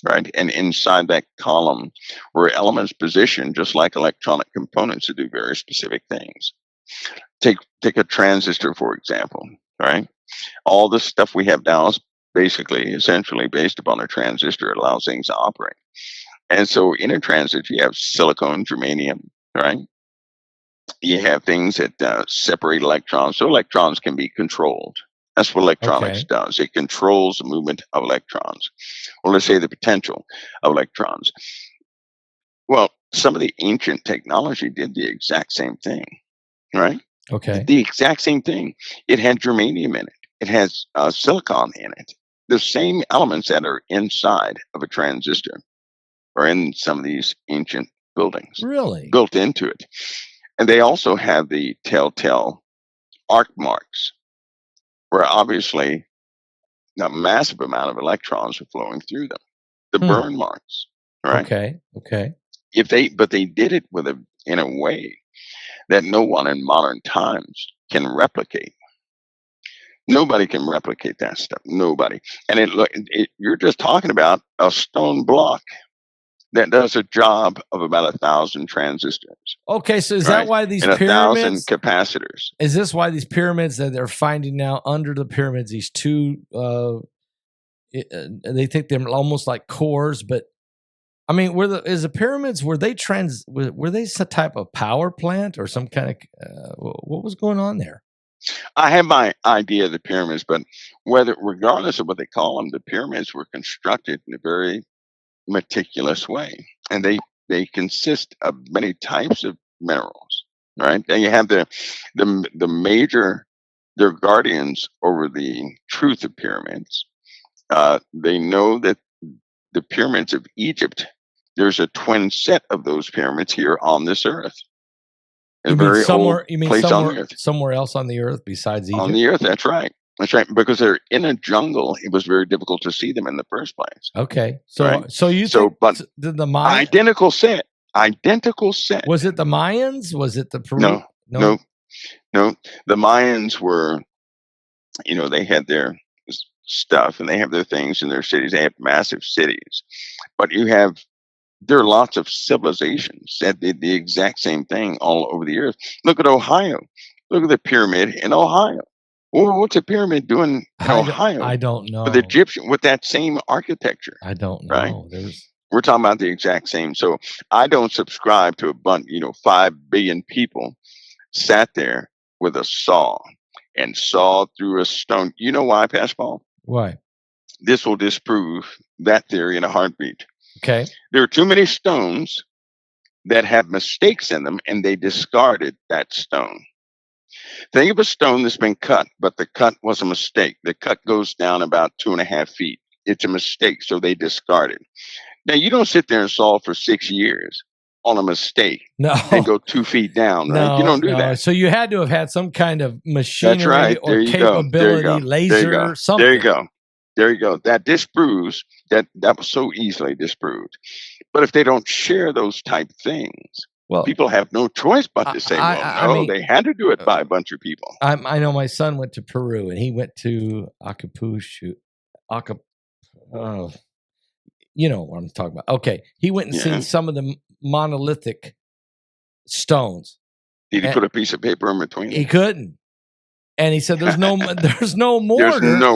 Speaker 3: right? And inside that column were elements positioned just like electronic components to do very specific things. Take a transistor, for example, right? All the stuff we have now is essentially based upon a transistor. It allows things to operate. And so in a transistor, you have silicon, germanium, right? You have things that separate electrons, so electrons can be controlled. That's what electronics does. It controls the movement of electrons, or let's say the potential of electrons. Well, some of the ancient technology did the exact same thing, right?
Speaker 2: Okay.
Speaker 3: The exact same thing. It had germanium in it. It has silicon in it. The same elements that are inside of a transistor are in some of these ancient buildings.
Speaker 2: Really?
Speaker 3: Built into it. And they also have the telltale arc marks, where obviously a massive amount of electrons are flowing through them. The burn marks, right?
Speaker 2: Okay.
Speaker 3: But they did it in a way that no one in modern times can replicate. Nobody can replicate that stuff. Nobody. And you're just talking about a stone block that does a job of about 1,000 transistors.
Speaker 2: Okay, so is that why these
Speaker 3: and
Speaker 2: pyramids?
Speaker 3: 1,000 capacitors.
Speaker 2: Is this why these pyramids that they're finding now under the pyramids? These two, they think they're almost like cores, but I mean, were the pyramids? Were they some type of power plant or some kind of? What was going on there?
Speaker 3: I have my idea of the pyramids, but regardless of what they call them, the pyramids were constructed in a very meticulous way, and they consist of many types of minerals, right? And you have the major, they're guardians over the truth of pyramids. They know that the pyramids of Egypt, there's a twin set of those pyramids here on this earth.
Speaker 2: You mean somewhere else on the earth besides Egypt?
Speaker 3: On the earth, that's right. That's right, because they're in a jungle. It was very difficult to see them in the first place.
Speaker 2: Okay, so
Speaker 3: right?
Speaker 2: but the Maya,
Speaker 3: identical set, Identical set.
Speaker 2: Was it the Mayans? Was it the Peru?
Speaker 3: No. The Mayans were, they had their stuff and they have their things in their cities. They have massive cities. But there are lots of civilizations that did the exact same thing all over the earth. Look at Ohio. Look at the pyramid in Ohio. Well, what's a pyramid doing in Ohio?
Speaker 2: I don't know.
Speaker 3: With Egyptian, with that same architecture.
Speaker 2: I don't know.
Speaker 3: Right? We're talking about the exact same. So I don't subscribe to a bunch, 5 billion people sat there with a saw and sawed through a stone. You know why, Pastor Paul?
Speaker 2: Why?
Speaker 3: This will disprove that theory in a heartbeat.
Speaker 2: Okay.
Speaker 3: There are too many stones that have mistakes in them, and they discarded that stone. Think of a stone that's been cut, but the cut was a mistake. The cut goes down about 2.5 feet. It's a mistake, so they discard it. Now, you don't sit there and saw for 6 years on a mistake and go 2 feet down, right? You don't do that.
Speaker 2: So you had to have had some kind of machinery
Speaker 3: That's right.
Speaker 2: or capability, laser, something.
Speaker 3: There you go. That disproves that was so easily disproved. But if they don't share those type things, well, people have no choice but to say, they had to do it by a bunch of people.
Speaker 2: I know my son went to Peru and he went to you know what I'm talking about. Okay. He went and seen some of the monolithic stones.
Speaker 3: Did he put a piece of paper in between?
Speaker 2: He couldn't. And he said, there's no mortar.
Speaker 3: There's no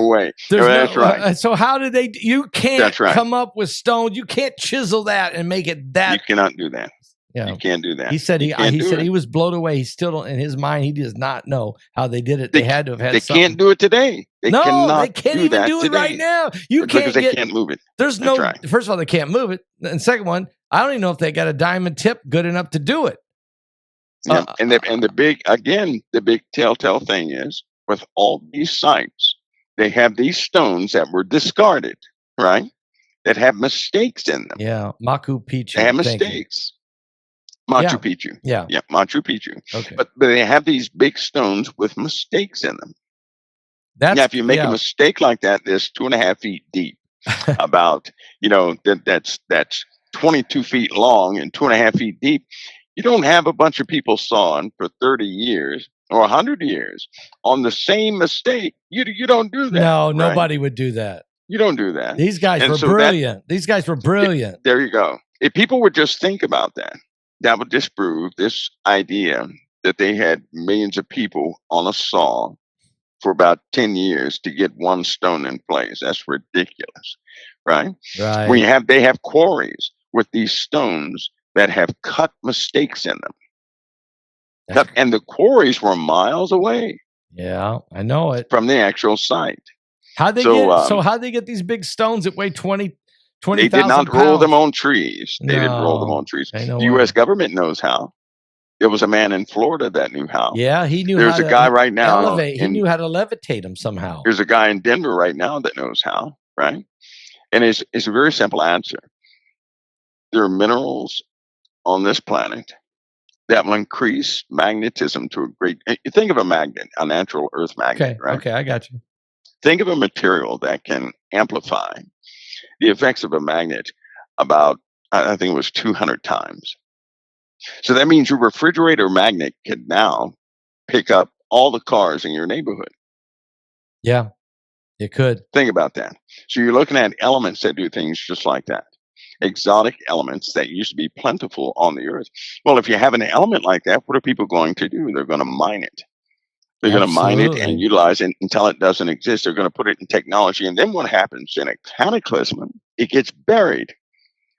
Speaker 3: way. That's right.
Speaker 2: So how did you can't come up with stones. You can't chisel that and make it that.
Speaker 3: You cannot do that.
Speaker 2: Yeah.
Speaker 3: You can't do that.
Speaker 2: He said he was blown away. He still don't, in his mind, he does not know how they did it. They had to have had something.
Speaker 3: They can't do it today. They can't even do it
Speaker 2: today. Right now.
Speaker 3: Because they can't move it.
Speaker 2: There's first of all, they can't move it. And second one, I don't even know if they got a diamond tip good enough to do it.
Speaker 3: Yeah. And the big telltale thing is with all these sites, they have these stones that were discarded, right? That have mistakes in them.
Speaker 2: Yeah. Machu Picchu.
Speaker 3: They have mistakes. Machu Picchu.
Speaker 2: Yeah.
Speaker 3: Yeah. Machu Picchu.
Speaker 2: Okay.
Speaker 3: But they have these big stones with mistakes in them. If you make a mistake like that, that's 2.5 feet deep. About, that's 22 feet long and 2.5 feet deep. You don't have a bunch of people sawing for 30 years or 100 years on the same mistake. You don't do that.
Speaker 2: No, nobody would do that.
Speaker 3: You don't do that.
Speaker 2: These guys were brilliant. These guys were brilliant.
Speaker 3: There you go. If people would just think about that, that would disprove this idea that they had millions of people on a saw for about 10 years to get one stone in place. That's ridiculous, right?
Speaker 2: Right.
Speaker 3: They have quarries with these stones that have cut mistakes in them. And the quarries were miles away.
Speaker 2: Yeah, I know it.
Speaker 3: From the actual site.
Speaker 2: How'd they get these big stones that weigh 20,000
Speaker 3: They did not
Speaker 2: pounds?
Speaker 3: roll them on trees. They didn't roll them on trees. The U.S. government knows how. There was a man in Florida that knew how.
Speaker 2: Yeah, he knew
Speaker 3: There's a guy right now.
Speaker 2: He knew how to levitate them somehow.
Speaker 3: There's a guy in Denver right now that knows how, right? And it's a very simple answer. There are minerals on this planet that will increase magnetism to a great. You think of a magnet, a natural Earth magnet, right?
Speaker 2: Okay, I got you.
Speaker 3: Think of a material that can amplify the effects of a magnet about, I think it was 200 times. So that means your refrigerator magnet can now pick up all the cars in your neighborhood.
Speaker 2: Yeah, it could.
Speaker 3: Think about that. So you're looking at elements that do things just like that. Exotic elements that used to be plentiful on the earth. Well, if you have an element like that, what are people going to do? They're going to mine it. They're going to mine it and utilize it until it doesn't exist. They're going to put it in technology. And then what happens in a cataclysm? It gets buried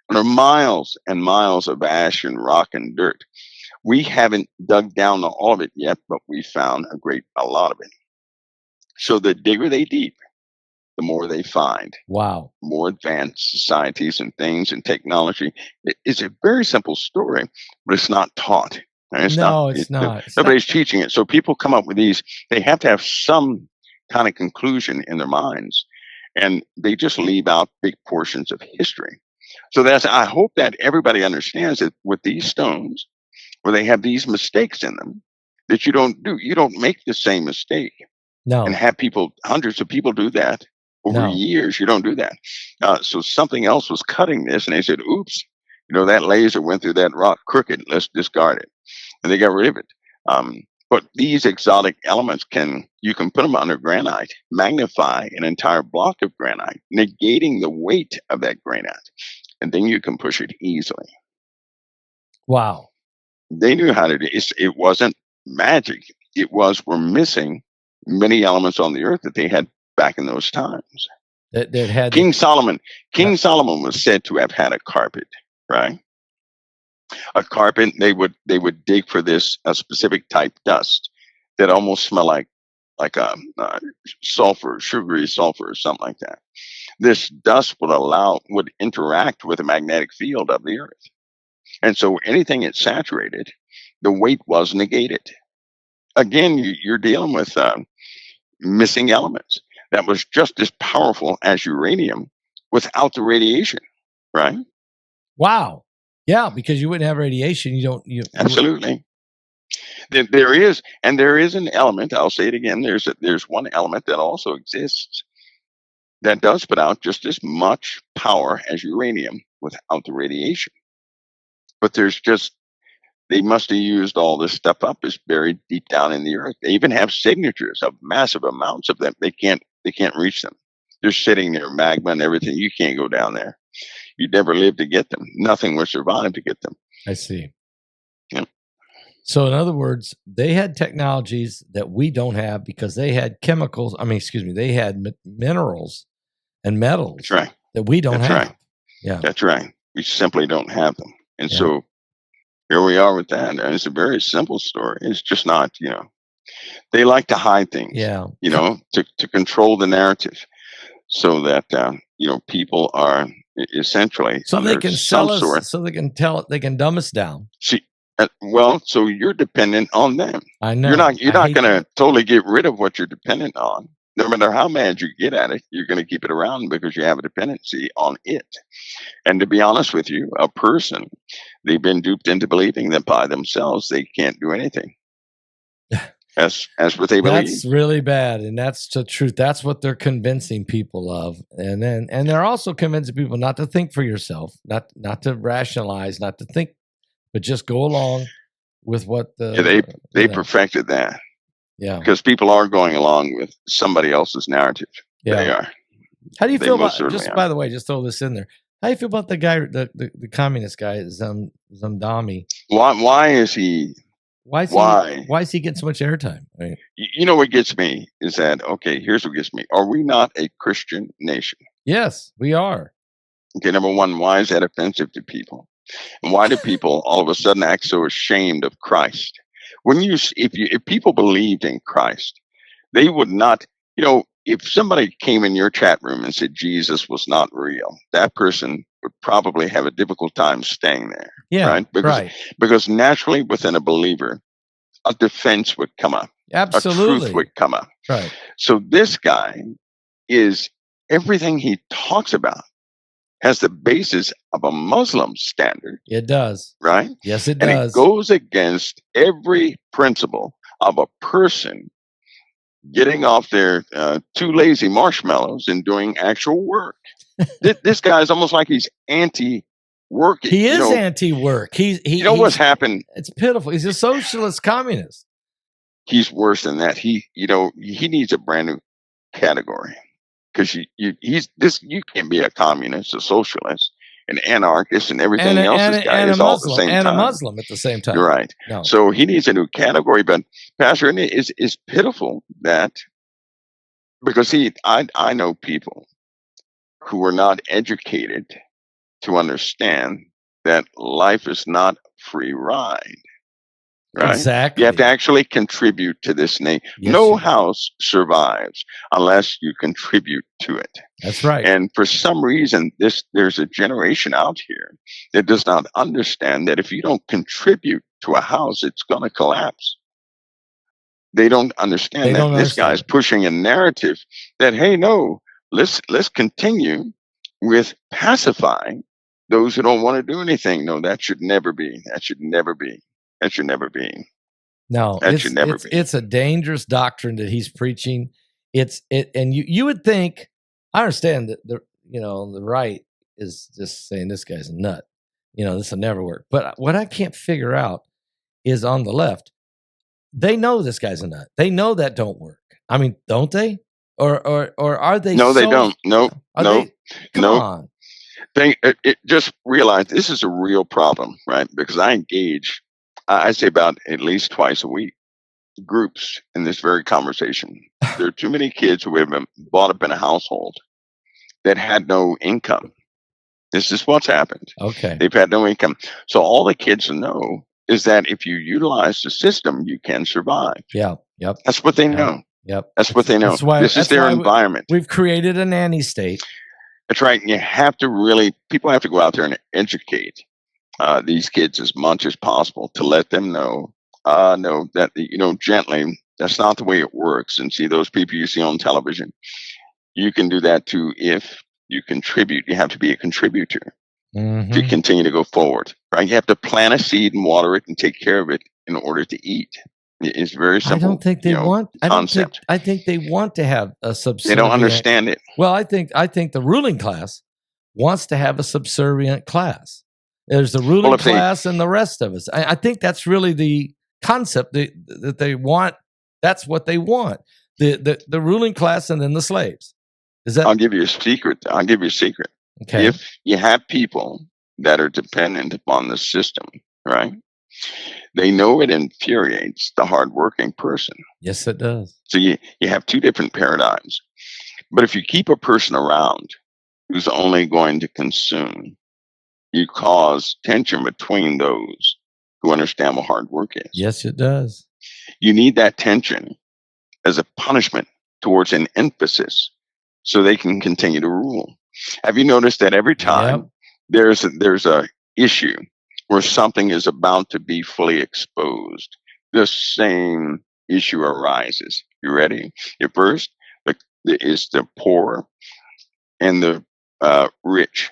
Speaker 3: under miles and miles of ash and rock and dirt. We haven't dug down to all of it yet, but we found a lot of it. So the digger they deep, the more they find.
Speaker 2: Wow.
Speaker 3: More advanced societies and things and technology. It's a very simple story, but it's not taught. It's not. Nobody's teaching it. So people come up with these. They have to have some kind of conclusion in their minds, and they just leave out big portions of history. So I hope that everybody understands that with these stones, where they have these mistakes in them, that you don't make the same mistake.
Speaker 2: No.
Speaker 3: And have hundreds of people do that over years. You don't do that. So something else was cutting this, and they said, oops, That laser went through that rock crooked. Let's discard it. And they got rid of it. But these exotic elements you can put them under granite, magnify an entire block of granite, negating the weight of that granite, and then you can push it easily.
Speaker 2: Wow.
Speaker 3: They knew how to do it. It wasn't magic. We're missing many elements on the earth that they had back in those times.
Speaker 2: That had
Speaker 3: King Solomon was said to have had a carpet, right? A carpet. They would dig for a specific type dust that almost smelled like sulfur, sugary sulfur, or something like that. This dust would interact with the magnetic field of the earth, and so anything it saturated, the weight was negated. Again, you're dealing with missing elements that was just as powerful as uranium without the radiation, right?
Speaker 2: Wow. Yeah, because you wouldn't have radiation.
Speaker 3: Absolutely. There is an element. I'll say it again. There's one element that also exists that does put out just as much power as uranium without the radiation. But they must have used all this stuff up. It's buried deep down in the earth. They even have signatures of massive amounts of them. They can't reach them. They're sitting there, magma and everything. You can't go down there. You'd never live to get them. Nothing would survive to get them.
Speaker 2: I see.
Speaker 3: Yeah.
Speaker 2: So in other words, they had technologies that we don't have because they had chemicals. They had minerals and metals
Speaker 3: That's right.
Speaker 2: that we don't have.
Speaker 3: Right.
Speaker 2: Yeah.
Speaker 3: That's right. We simply don't have them. And so here we are with that. And it's a very simple story. It's just not, they like to hide things, to control the narrative so that, people are essentially
Speaker 2: so they can sell us, so they can dumb us down.
Speaker 3: So you're dependent on them.
Speaker 2: I know.
Speaker 3: You're not going to totally get rid of what you're dependent on. No matter how mad you get at it, you're going to keep it around because you have a dependency on it. And to be honest with you, a person, they've been duped into believing that by themselves they can't do anything. That's what they believe.
Speaker 2: That's really bad, and that's the truth. That's what they're convincing people of, and they're also convincing people not to think for yourself, not to rationalize, not to think, but just go along with what
Speaker 3: they perfected that.
Speaker 2: Yeah,
Speaker 3: because people are going along with somebody else's narrative.
Speaker 2: Yeah.
Speaker 3: They are.
Speaker 2: How do you feel about? By the way, just throw this in there. How do you feel about the guy, the communist guy, Zamdami?
Speaker 3: Why is he?
Speaker 2: Why is he getting so much airtime? I mean,
Speaker 3: what gets me is that, okay, here's what gets me. Are we not a Christian nation?
Speaker 2: Yes, we are.
Speaker 3: Okay, number one, why is that offensive to people? And why do people all of a sudden act so ashamed of Christ? If people believed in Christ, they would not, if somebody came in your chat room and said Jesus was not real, that person would probably have a difficult time staying there.
Speaker 2: Yeah,
Speaker 3: right? Because naturally within a believer, a defense would come up.
Speaker 2: Absolutely.
Speaker 3: A truth would come up.
Speaker 2: Right.
Speaker 3: So this guy is, everything he talks about has the basis of a Muslim standard.
Speaker 2: It does.
Speaker 3: Right?
Speaker 2: Yes, it
Speaker 3: does. And it goes against every principle of a person getting off their 2 lazy marshmallows and doing actual work. This guy is almost like he's anti-work.
Speaker 2: He is anti-work.
Speaker 3: What's happened?
Speaker 2: It's pitiful. He's a socialist communist.
Speaker 3: He's worse than that. He needs a brand new category, because you can't be a communist, a socialist, an anarchist, and everything else. This guy is all at the same time.
Speaker 2: And a Muslim at the same time.
Speaker 3: You're right. No. So he needs a new category. But Pastor, it's pitiful that, because I know people who are not educated to understand that life is not a free ride. Right?
Speaker 2: Exactly.
Speaker 3: You have to actually contribute to this nation. Yes, no house survives unless you contribute to it.
Speaker 2: That's right.
Speaker 3: And for some reason, there's a generation out here that does not understand that if you don't contribute to a house, it's going to collapse. They don't understand that this guy's pushing a narrative that, hey, no, let's continue with pacifying those who don't want to do anything. No, that should never be. That should never be. That should never be.
Speaker 2: No,
Speaker 3: that should never be.
Speaker 2: It's a dangerous doctrine that he's preaching. And you would think, I understand that the right is just saying this guy's a nut, this will never work. But what I can't figure out is on the left, they know this guy's a nut. They know that don't work. I mean, don't they? Or are they?
Speaker 3: No, they don't. No, no,
Speaker 2: Come on.
Speaker 3: Just realize this is a real problem, right? Because I engage, I say about at least twice a week, groups in this very conversation. There are too many kids who have been brought up in a household that had no income. This is what's happened.
Speaker 2: Okay.
Speaker 3: They've had no income. So all the kids know is that if you utilize the system, you can survive.
Speaker 2: Yeah. Yep.
Speaker 3: That's what they know.
Speaker 2: Yep.
Speaker 3: That's what they know. This is their environment.
Speaker 2: We've created a nanny state.
Speaker 3: That's right. You have to people have to go out there and educate these kids as much as possible to let them know that, gently, that's not the way it works. And see those people you see on television, you can do that too if you contribute. You have to be a contributor to continue to go forward, right? You have to plant a seed and water it and take care of it in order to eat. It's very simple.
Speaker 2: I don't think they want
Speaker 3: concept.
Speaker 2: I think they want to have a subservient.
Speaker 3: They don't understand it.
Speaker 2: Well, I think the ruling class wants to have a subservient class. There's the ruling class and the rest of us. I think that's really the concept that they want. That's what they want. The ruling class and then the slaves. Is that?
Speaker 3: I'll give you a secret.
Speaker 2: Okay.
Speaker 3: If you have people that are dependent upon the system, right? They know it infuriates the hardworking person.
Speaker 2: Yes, it does.
Speaker 3: So you have two different paradigms. But if you keep a person around who's only going to consume, you cause tension between those who understand what hard work is.
Speaker 2: Yes, it does.
Speaker 3: You need that tension as a punishment towards an emphasis so they can continue to rule. Have you noticed that every time there's a issue where something is about to be fully exposed, the same issue arises? You ready? At first, it's the poor and the rich.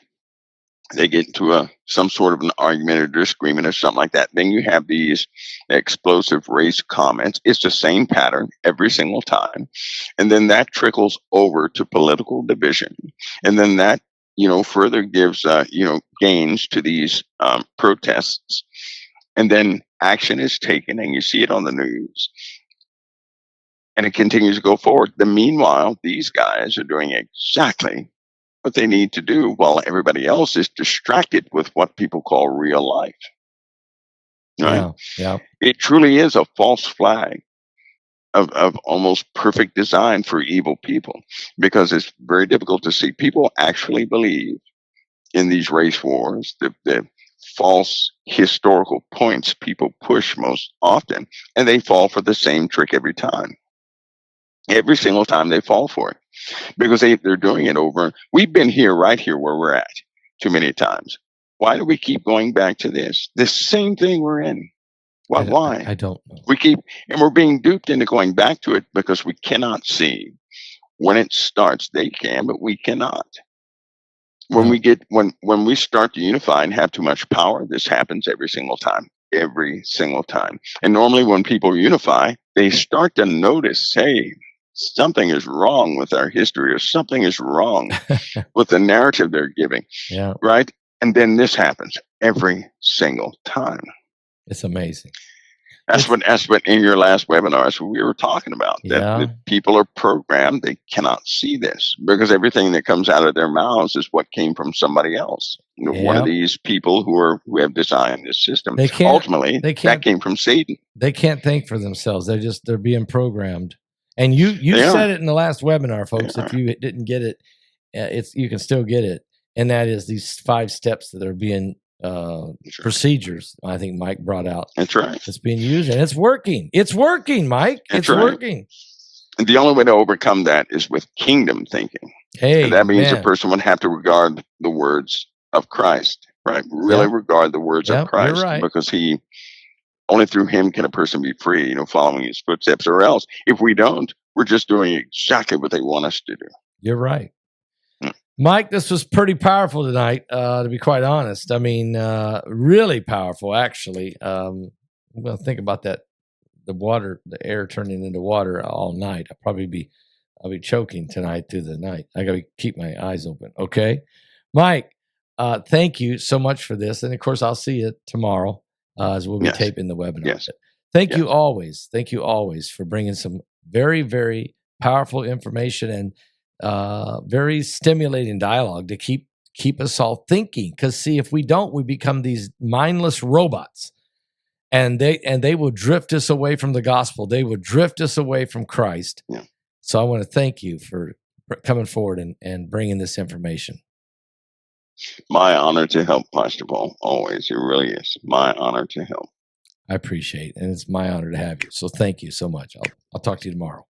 Speaker 3: They get into some sort of an argument or disagreement or something like that. Then you have these explosive race comments. It's the same pattern every single time. And then that trickles over to political division. And then that, further gives, gains to these protests. And then action is taken, and you see it on the news. And it continues to go forward. Meanwhile, these guys are doing exactly what they need to do while everybody else is distracted with what people call real life. Right?
Speaker 2: Yeah.
Speaker 3: It truly is a false flag of almost perfect design for evil people, because it's very difficult to see. People actually believe in these race wars, the false historical points people push most often, and they fall for the same trick every time. Every single time they fall for it, because they're doing it over. We've been right here where we're at too many times. Why do we keep going back to this? The same thing we're in. Why?
Speaker 2: I don't know.
Speaker 3: We're being duped into going back to it because we cannot see when it starts. They can, but we cannot. When we start to unify and have too much power, this happens every single time. And normally when people unify, they start to notice, hey, something is wrong with our history, or something is wrong with the narrative they're giving.
Speaker 2: Yeah.
Speaker 3: Right? And then this happens every single time.
Speaker 2: It's amazing.
Speaker 3: That's what in your last webinar, that's what we were talking about. That people are programmed, they cannot see this because everything that comes out of their mouths is what came from somebody else. One of these people who have designed this system. Ultimately, that came from Satan.
Speaker 2: They can't think for themselves. They're being programmed. And you said it in the last webinar, folks. If you didn't get it, you can still get it. And that is these 5 steps that are being procedures. I think Mike brought out.
Speaker 3: That's right.
Speaker 2: It's being used and it's working. It's working, Mike. It's working.
Speaker 3: And the only way to overcome that is with kingdom thinking.
Speaker 2: Hey,
Speaker 3: and that means a person would have to regard the words of Christ, right? Really regard the words of Christ,
Speaker 2: you're right.
Speaker 3: Because only through him can a person be free, following his footsteps. Or else, if we don't, we're just doing exactly what they want us to do.
Speaker 2: You're right. Mike, this was pretty powerful tonight, to be quite honest. I mean, really powerful, actually. Well, think about that. The air turning into water all night. I'll be choking tonight through the night. I got to keep my eyes open. Okay. Mike, thank you so much for this. And of course, I'll see you tomorrow as we'll be
Speaker 3: Yes.
Speaker 2: taping the webinar.
Speaker 3: Yes.
Speaker 2: Thank you always. Thank you always for bringing some very, very powerful information and very stimulating dialogue to keep us all thinking. Because see, if we don't, we become these mindless robots, and they will drift us away from the gospel. They will drift us away from Christ.
Speaker 3: Yeah.
Speaker 2: So I want to thank you for coming forward and bringing this information.
Speaker 3: My honor to help, Pastor Paul. Always. It really is my honor to help.
Speaker 2: I appreciate it. And it's my honor to have you. So thank you so much. I'll talk to you tomorrow.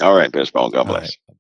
Speaker 3: All right, Best Paul. God
Speaker 2: All
Speaker 3: bless.
Speaker 2: right.